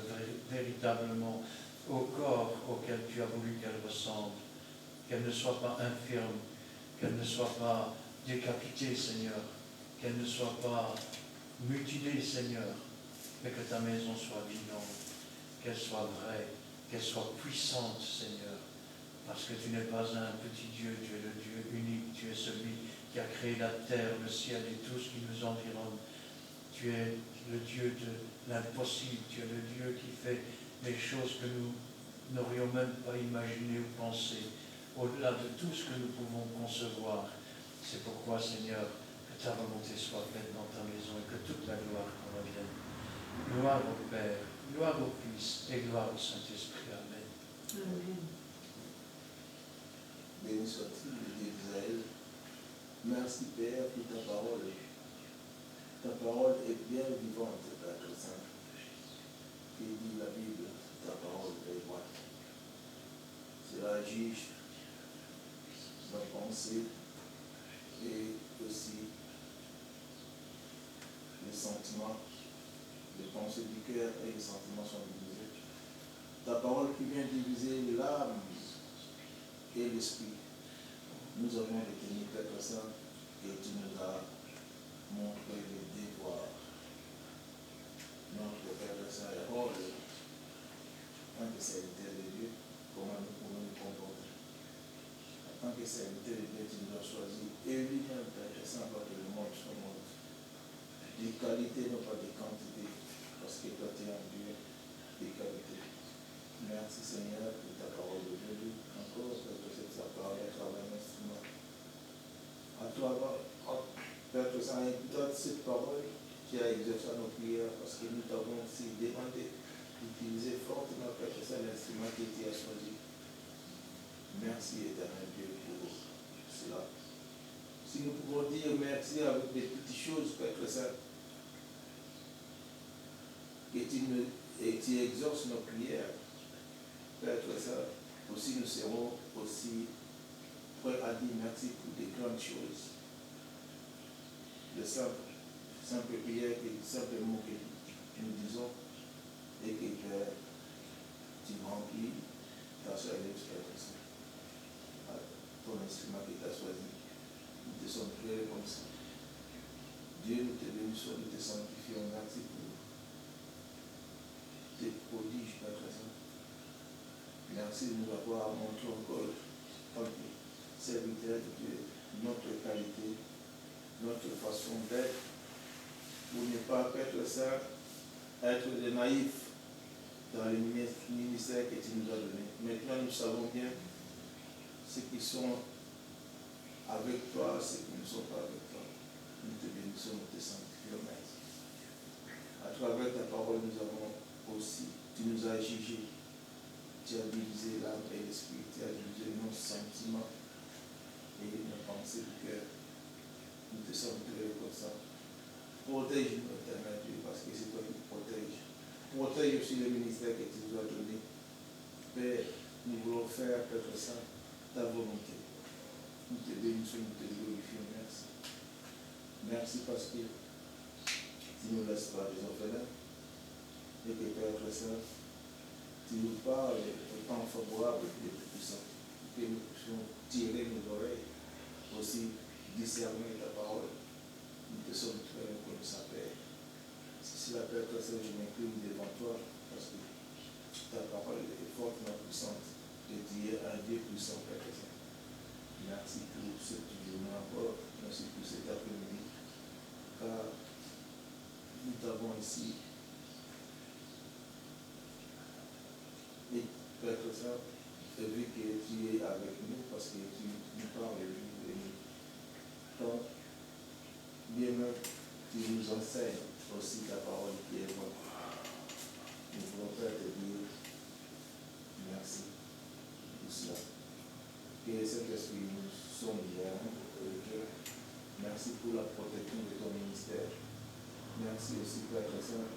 véritablement au corps auquel tu as voulu qu'elle ressemble, qu'elle ne soit pas infirme, qu'elle ne soit pas décapitée, Seigneur, qu'elle ne soit pas mutilée, Seigneur, mais que ta maison soit vivante, qu'elle soit vraie, qu'elle soit puissante, Seigneur, parce que tu n'es pas un petit Dieu, tu es le Dieu unique, tu es celui qui a créé la terre, le ciel et tout ce qui nous environne. Tu es le Dieu de l'impossible, tu es le Dieu qui fait des choses que nous n'aurions même pas imaginées ou pensées, au-delà de tout ce que nous pouvons concevoir. C'est pourquoi, Seigneur, que ta volonté soit faite dans ta maison et que toute la gloire t'en revienne. Gloire au Père, gloire au Fils et gloire au Saint-Esprit. Amen. Amen. Béni soit-il le Dieu d'Israël. Merci Père pour ta parole. Ta parole est bien vivante, Père Saint. Qui dit la Bible, ta parole est droite. Cela juge nos pensées et aussi les sentiments. Les pensées du cœur et les sentiments sont divisés. Ta parole qui vient diviser l'âme et l'esprit. Nous avons retenu, Père Saint, et tu nous as montré le devoir. Notre Père Saint est rôle, en tant que serviteur de Dieu, comment nous pouvons nous comporter. En tant que serviteur de Dieu, tu nous as choisi. Et lui-même, Père Saint, va te le montrer son monde. De qualité, non pas de quantité, parce que toi, tu es un Dieu de qualité. Merci Seigneur pour ta parole d'aujourd'hui. Encore, Père, que ta parole à travers l'instrument. À toi, Père, que ça donne cette parole qui a exercé nos prières, parce que nous t'avons aussi demandé d'utiliser fortement, Père, que ça l'instrument que tu as choisi. Merci éternel Dieu pour cela. Si nous pouvons dire merci avec des petites choses, Père, que ça, que tu exauces nos prières, Père, ça, aussi nous serons aussi prêts à dire merci pour des grandes choses. De simples prières, simples mots que nous disons, et que Père, tu remplis ta service, Père, ton instrument que tu as choisi. Nous te sommes très reconnaissants. Dieu, nous te bénissons, nous te sanctifions. Merci pour tes prodiges, Père Saint. Merci de nous avoir montré encore, tant que serviteur de Dieu, notre qualité, notre façon d'être, pour ne pas, Père Saint, être des naïfs dans le ministère que tu nous as donné. Maintenant, nous savons bien ceux qui sont avec toi, ceux qui ne sont pas avec toi. Nous te bénissons, nous te sanctifions. Merci. À travers ta parole, nous avons aussi, tu nous as jugés. Tu as divisé l'âme et l'esprit, tu as divisé nos sentiments et nos pensées du cœur. Nous te sommes très reconnaissants. Protège-nous, éternel Dieu, parce que c'est toi qui nous protège. Protège aussi le ministère que tu nous as donné. Père, nous voulons faire, Père Saint, ta volonté. Nous te bénissons, nous te glorifions. Merci. Merci parce que tu ne nous laisses pas des orphelins. Et que Père Saint, tu nous parles au temps favorable de Tout-Puissant. Que nous puissions tirer nos oreilles, aussi discerner ta parole. Nous te sommes très reconnaissants, Père. Si la Père Saint, je m'incline devant toi, parce que ta parole est forte et puissante. Et tu es un Dieu puissant, Père Saint. Merci pour ce que tu nous encore. Merci pour cet après-midi. Car nous t'avons ici. Et Père Saint, vu que tu es avec nous, parce que tu nous parles le jour et nuit. Quand bien même tu nous enseignes aussi ta parole qui est bonne. Nous voulons Père te dire merci pour cela. Que Saint-Esprit nous sonne hier le cœur. Merci pour la protection de ton ministère. Merci aussi, Père Saint,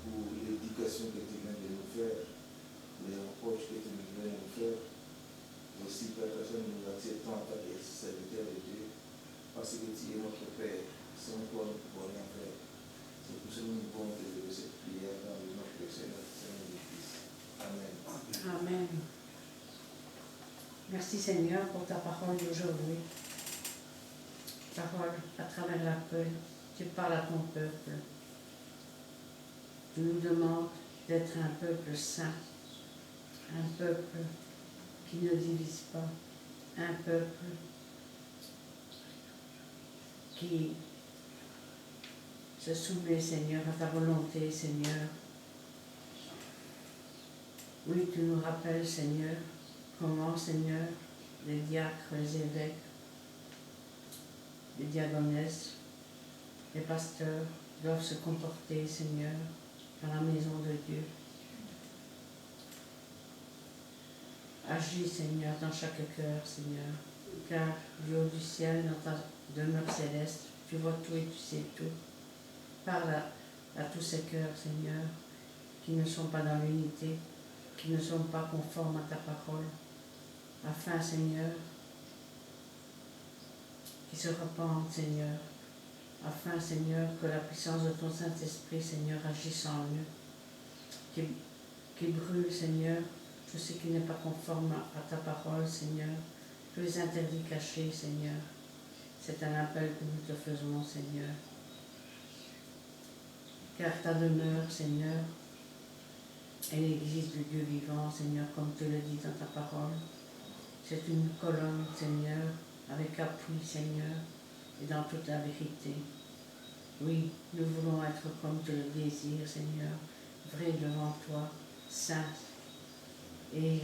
pour l'éducation que tu viens de nous faire, les reproches que tu viens de nous faire. Aussi, Père Saint, nous acceptons en tant que serviteurs de Dieu, parce que tu es notre Père. Sans toi, nous ne pouvons rien faire. C'est pour ça que nous pouvons te lever cette prière dans le nom de Seigneur et Fils. Amen. Amen. Merci Seigneur pour ta parole d'aujourd'hui. Parole à travers la feuille. Tu parles à ton peuple. Tu nous demandes d'être un peuple saint, un peuple qui ne divise pas, un peuple qui se soumet, Seigneur, à ta volonté, Seigneur. Oui, tu nous rappelles, Seigneur, comment, Seigneur, les diacres, les évêques, les diaconesses, les pasteurs doivent se comporter, Seigneur, dans la maison de Dieu. Agis, Seigneur, dans chaque cœur, Seigneur, car du haut du ciel, dans ta demeure céleste, tu vois tout et tu sais tout. Parle à tous ces cœurs, Seigneur, qui ne sont pas dans l'unité, qui ne sont pas conformes à ta parole, afin, Seigneur, qu'ils se repentent, Seigneur, afin, Seigneur, que la puissance de ton Saint-Esprit, Seigneur, agisse en eux, qui brûle, Seigneur, tout ce qui n'est pas conforme à ta parole, Seigneur, tous les interdits cachés, Seigneur. C'est un appel que nous te faisons, Seigneur. Car ta demeure, Seigneur, est l'église du Dieu vivant, Seigneur, comme tu le dis dans ta parole. C'est une colonne, Seigneur, avec appui, Seigneur, et dans toute la vérité. Oui, nous voulons être comme tu le désires, Seigneur, vrai devant toi, saint. Et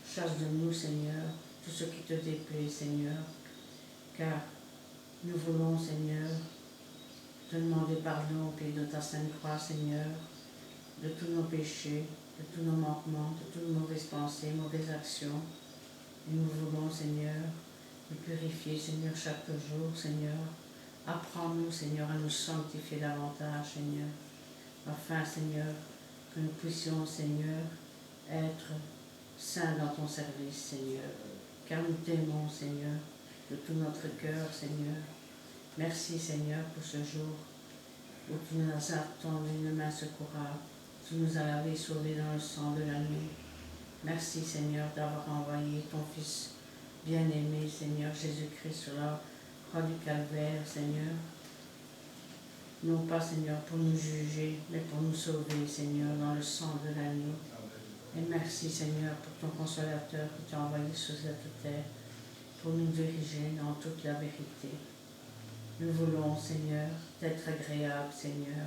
chasse de nous, Seigneur, tout ce qui te déplaît, Seigneur, car nous voulons, Seigneur, te demander pardon au pied de ta sainte croix, Seigneur, de tous nos péchés, de tous nos manquements, de toutes nos mauvaises pensées, mauvaises actions. Et nous voulons, Seigneur, nous purifier, Seigneur, chaque jour, Seigneur. Apprends-nous, Seigneur, à nous sanctifier davantage, Seigneur, afin, Seigneur, que nous puissions, Seigneur, être saints dans ton service, Seigneur, car nous t'aimons, Seigneur, de tout notre cœur, Seigneur. Merci, Seigneur, pour ce jour où tu nous as tendu une main secourable. Tu nous as lavés, sauvés dans le sang de l'agneau. Merci, Seigneur, d'avoir envoyé ton Fils bien-aimé, Seigneur, Jésus-Christ, sur la croix du Calvaire, Seigneur. Non pas, Seigneur, pour nous juger, mais pour nous sauver, Seigneur, dans le sang de l'agneau. Et merci, Seigneur, pour ton consolateur que tu as envoyé sur cette terre, pour nous diriger dans toute la vérité. Nous voulons, Seigneur, t'être agréable, Seigneur,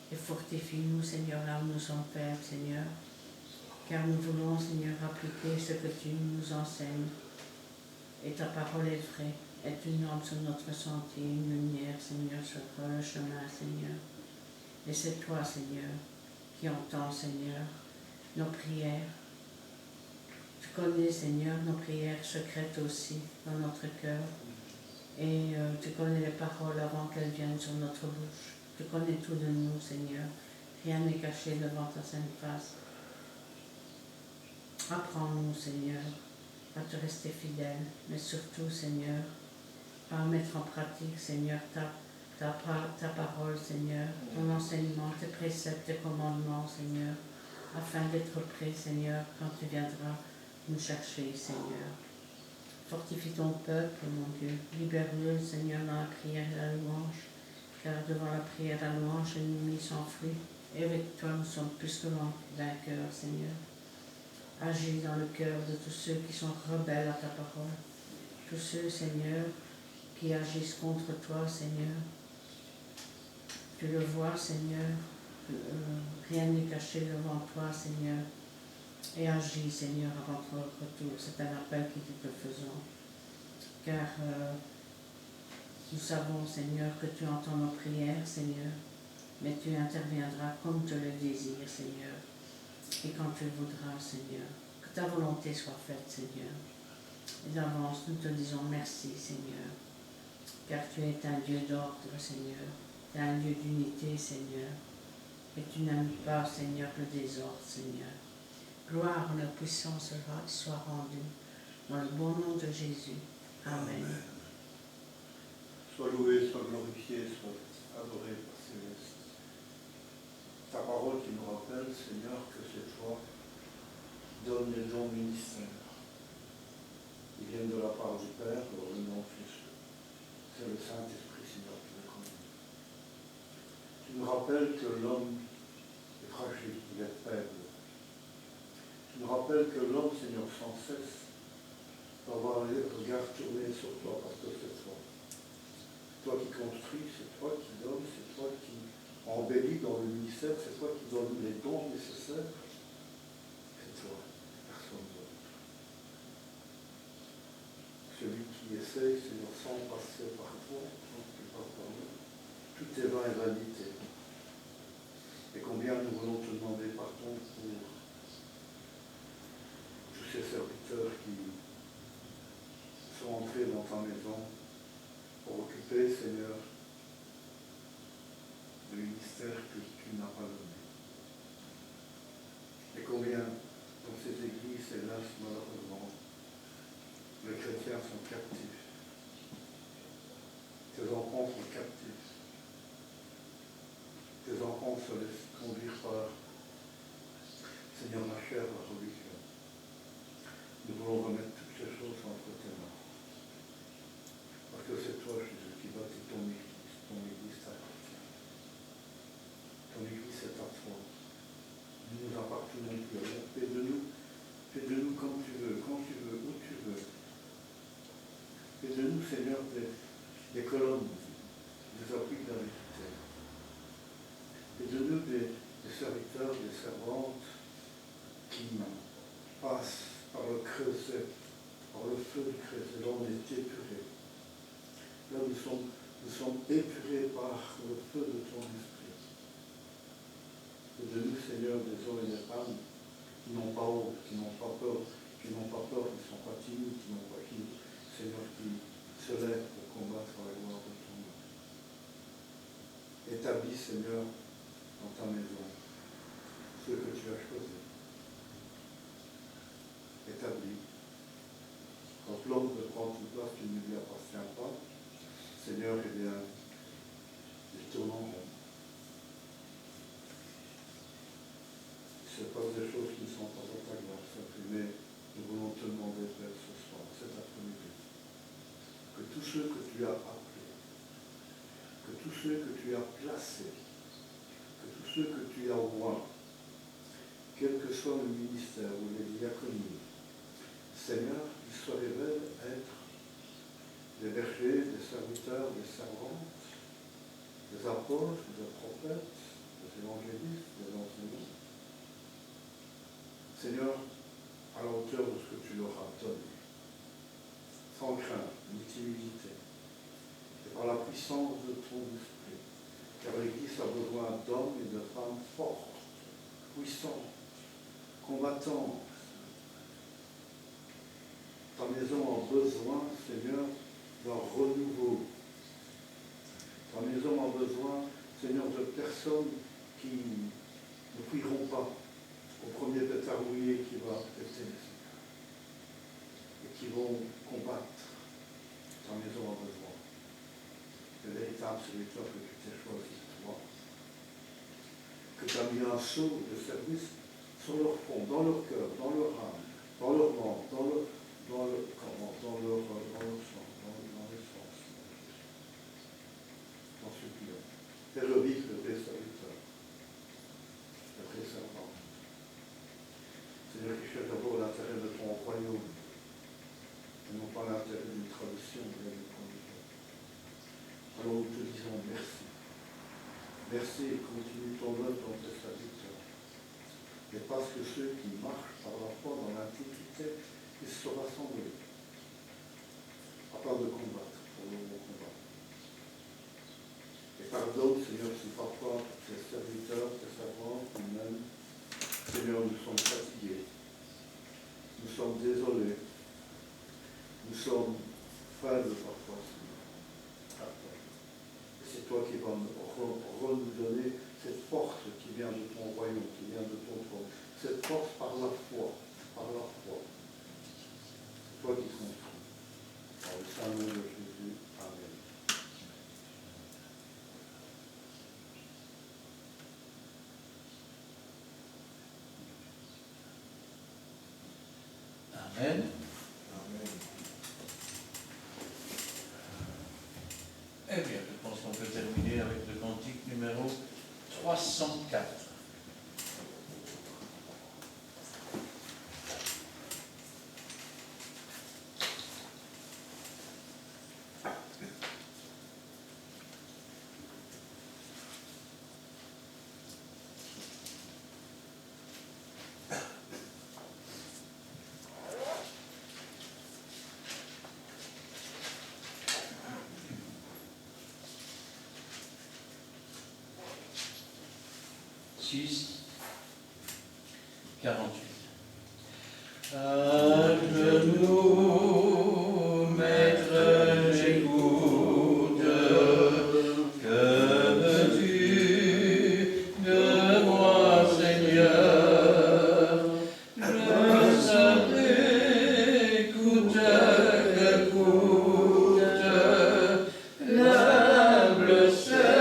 et fortifie-nous, Seigneur, là où nous sommes faibles, Seigneur, car nous voulons, Seigneur, appliquer ce que tu nous enseignes. Et ta parole est vraie, est une lampe sur notre sentier, une lumière, Seigneur, sur le chemin, Seigneur. Et c'est toi, Seigneur, qui entends, Seigneur, nos prières. Tu connais, Seigneur, nos prières secrètes aussi dans notre cœur. Et tu connais les paroles avant qu'elles viennent sur notre bouche. Tu connais tout de nous, Seigneur. Rien n'est caché devant ta sainte face. Apprends-nous, Seigneur, à te rester fidèle, mais surtout, Seigneur, à mettre en pratique, Seigneur, ta parole, Seigneur, ton enseignement, tes préceptes, tes commandements, Seigneur, afin d'être prêt, Seigneur, quand tu viendras nous chercher, Seigneur. Fortifie ton peuple, mon Dieu. Libère-le, Seigneur, dans la prière et la louange, car devant la prière et la louange, l'ennemi s'enfuit. Et avec toi, nous sommes plus que vainqueurs, Seigneur. Agis dans le cœur de tous ceux qui sont rebelles à ta parole. Tous ceux, Seigneur, qui agissent contre toi, Seigneur. Tu le vois, Seigneur. Rien n'est caché devant toi, Seigneur. Et agis, Seigneur, avant notre retour. C'est un appel que nous te faisons. Car nous savons, Seigneur, que tu entends nos prières, Seigneur. Mais tu interviendras comme tu le désires, Seigneur. Et quand tu voudras, Seigneur. Que ta volonté soit faite, Seigneur. Et d'avance, nous te disons merci, Seigneur. Car tu es un Dieu d'ordre, Seigneur. Tu es un Dieu d'unité, Seigneur. Et tu n'aimes pas, Seigneur, le désordre, Seigneur. Gloire et la puissance soit rendue dans le bon nom de Jésus. Amen. Sois loué, sois glorifié, sois adoré par Céleste. Ta parole qui nous rappelle, Seigneur, que c'est toi qui donnes les dons ministères. Ils viennent de la part du Père, le nom Fils. C'est le Saint-Esprit, Seigneur, qui les conduit. Tu nous rappelles que l'homme est fragile, il est faible. Tu nous rappelles que l'homme, Seigneur, sans cesse, doit avoir les regards tournés sur toi, parce que c'est toi. C'est toi qui construis, c'est toi qui donnes, c'est toi qui embellis dans le ministère, c'est toi qui donnes les dons nécessaires. C'est toi, personne d'autre. Celui qui essaye, Seigneur, sans passer par toi, tout est vain et vanité. Et combien nous voulons te demander pardon pour tous ces serviteurs qui sont entrés dans ta maison pour occuper, Seigneur, le ministère que tu n'as pas donné. Et combien dans ces églises, hélas, malheureusement, les chrétiens sont captifs. Tes enfants sont captifs. Tes enfants se laissent conduire par, Seigneur, ma chère religion. Nous voulons remettre toutes ces choses entre tes mains. Parce que c'est toi, Jésus, qui bâtis ton Église. Ton Église t'appartient. Ton Église, c'est à toi. Nous nous appartenons plus à rien. Fais de nous comme tu veux, quand tu veux, où tu veux. Fais de nous, Seigneur, des colonnes, des appuis de la vérité. Fais de nous des serviteurs, des servantes qui passent par le creuset, par le feu du creuset. Là, on est épurés. Là, nous sommes épurés par le feu de ton esprit. Et de nous, Seigneur, des hommes et des femmes qui n'ont pas honte, qui n'ont pas peur, qui ne sont pas timides, Seigneur, qui se lèvent pour combattre la gloire de ton nom. Établis, Seigneur, dans ta maison, ceux que tu as choisis. Établis. Quand l'homme veut prendre une place qui ne lui appartient pas, Seigneur, eh bien, il tourne en rond. Il se passe des choses qui ne sont pas dans ta gloire, mais nous voulons te demander, Père, ce soir, cet après-midi, que tous ceux que tu as appelés, que tous ceux que tu as placés, que tous ceux que tu as oints, quel que soit le ministère ou les diaconies, Seigneur, ils se révèlent être des bergers, des serviteurs, des servantes, des apôtres, des prophètes, des évangélistes, des enseignants. Seigneur, à la hauteur de ce que tu leur as donné, sans crainte, ni timidité, et par la puissance de ton esprit, car l'Église a besoin d'hommes et de femmes fortes, puissants, combattants. Ta maison a besoin, Seigneur, d'un renouveau. Ta maison a besoin Seigneur, de personnes qui ne fuiront pas au premier pétard mouillé qui va péter, et qui vont combattre ta maison a besoin. Le véritable serviteur que tu t'es choisi, toi, que tu as mis un sceau de service sur leur front, dans leur cœur, dans leur âme, dans leur membres, dans leur sang, dans les sens. J'en supplie. Fais revivre le vrai serviteur, le vrai servant. Seigneur, qui cherche d'abord l'intérêt de ton royaume, et non pas l'intérêt d'une tradition, mais d'une condition. Alors nous te disons merci. Merci et continue ton œuvre dans tes serviteurs. Et parce que ceux qui marchent par la foi dans l'intimité, ils se rassemblent. À part de combattre, pour le bon combat. Et pardonne, Seigneur, si parfois tes serviteurs, tes servants, nous-mêmes, Seigneur, nous sommes fatigués. Nous sommes désolés. Nous sommes faibles parfois, Seigneur. Pardonne. Et c'est toi qui vas nous donner cette force qui vient de ton royaume, qui vient de ton trône. Cette force par la foi, par la foi. C'est toi qui construis. Dans le saint nom de Jésus. Amen. Amen. Amen. Eh bien, je pense qu'on peut terminer avec le cantique numéro 304. Six, 48. À genoux, maître, j'écoute. Que veux-tu de moi, Seigneur? Je serai coûte que coûte l'humble serviteur.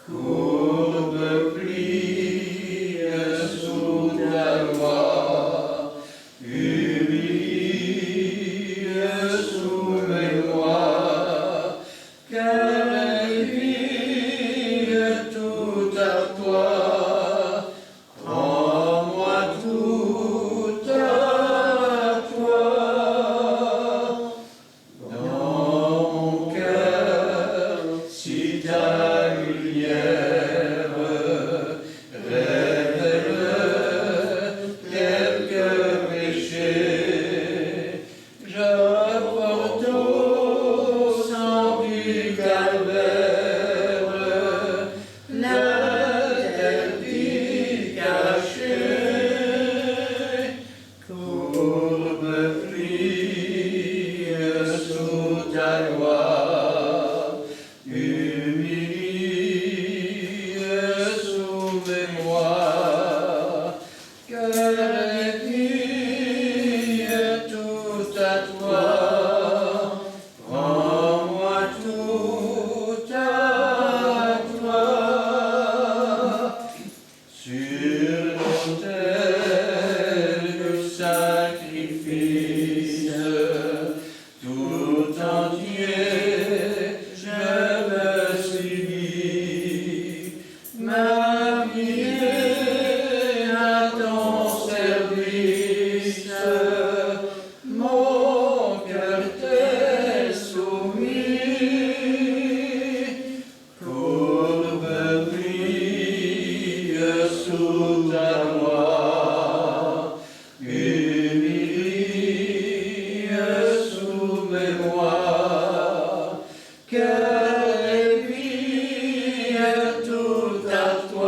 Courbe plie sous ta loi, humilie soumets-moi, car elle vit tout à toi. Prends-moi tout à toi. Dans mon cœur, si ta lumière révèle quelques péchés, j'apporte au sang du calvaire l'interdit caché. Courbe plie sous ta loi, humilie soumets-moi, car elle vit tout à toi. Prends-moi tout à toi. Sur l'autel du sacrifice, tout entier, je me suis mis. Ma vie est à ton service, mon cœur t'est soumis. Courbe plie sous ta loi, humilie soumets-moi, car elle vit tout à toi.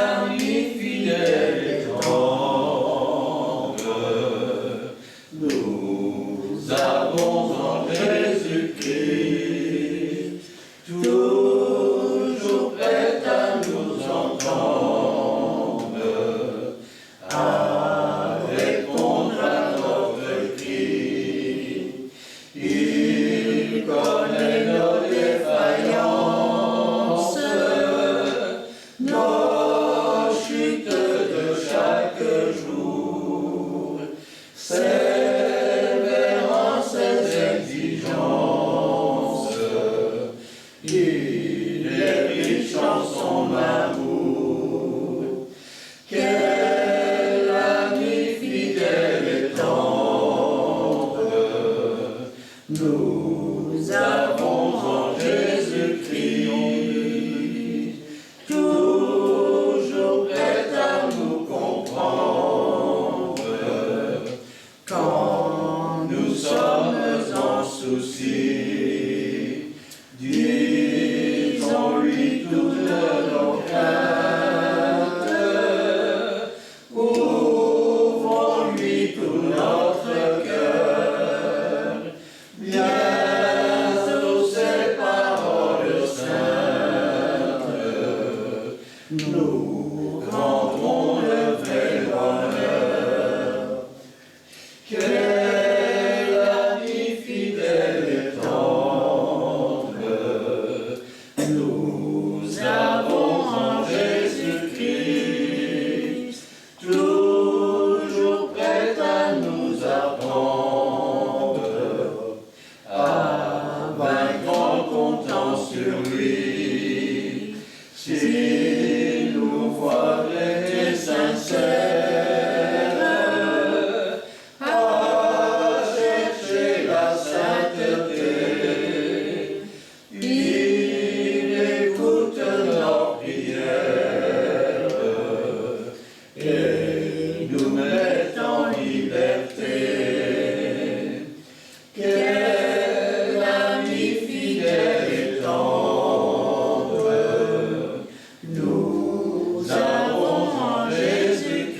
l'ami fidèle et tendre, nous avons en Jésus-Christ, toujours prêt à nous entendre, à répondre à notre cri. Il connaît nos défaillances, nos chutes de chaque jour, sévérant ses exigences. Il est riche en son amour. Quel ami fidèle et tendre nous avons en Jésus-Christ, toujours prêt à nous comprendre quand nous sommes en souci. Disons-lui toutes nos craintes, ouvrons-lui tout notre cœur. Bientôt ces paroles saintes nous rendront le vrai bonheur. Quel ami fidèle et tendre nous avons en Jésus-Christ, toujours prêt à nous apprendre à vaincre en comptant sur lui. Si nous voit vrais et sincères, à chercher la sainteté, il écoute nos prières et nous met en liberté. Quel ami fidèle et tendre nous avons en Jésus-Christ.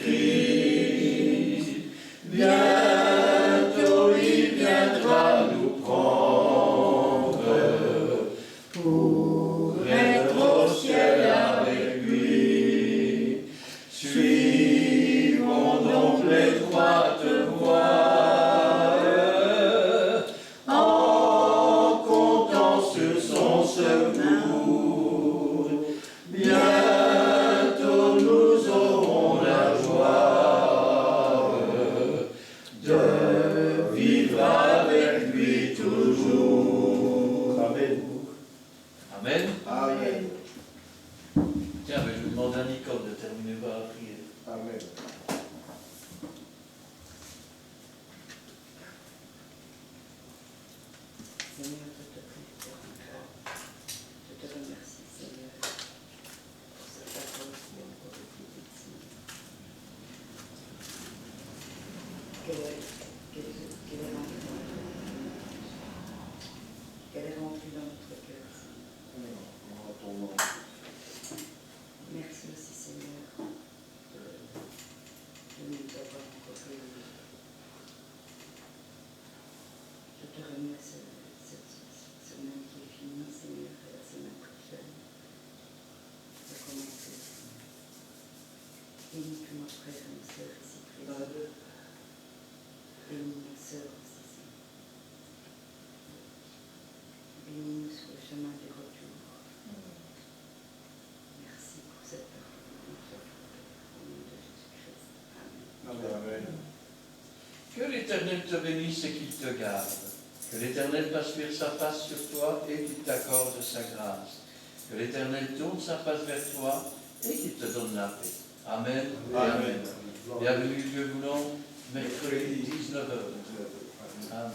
Bientôt il viendra nous prendre pour être au ciel avec lui. Suivons donc l'étroite voie en comptant sur son secours. Bientôt nous aurons la joie de vivre avec lui toujours. Amen. Amen. Amen. Tiens, mais je vous demande à Nicole de terminer par la prière. Amen. Seigneur, je te prie pour encore. Je te remercie, Seigneur, pour cette parole qui est encore été ici. Qu'elle est remplie dans notre cœur. Qu'elle est remplie dans notre cœur, Seigneur. Merci aussi, Seigneur, de nous avoir encore réunis. Je te remets cette semaine qui est finie, Seigneur, et la semaine prochaine. De commencer. Bénis tous nos frères et nos sœurs ici présents. Bénis nos sœurs aussi, Seigneur. Bénis-nous sur le chemin du retour. Merci pour cette parole. Au nom de Jésus-Christ. Amen. Amen. Que l'Éternel te bénisse et qu'il te garde. Que l'Éternel fasse luire sa face sur toi et qu'il t'accorde sa grâce. Que l'Éternel tourne sa face vers toi et qu'il te donne la paix. Amen. Et amen. Bienvenue, Dieu voulant, mercredi 19h. Amen.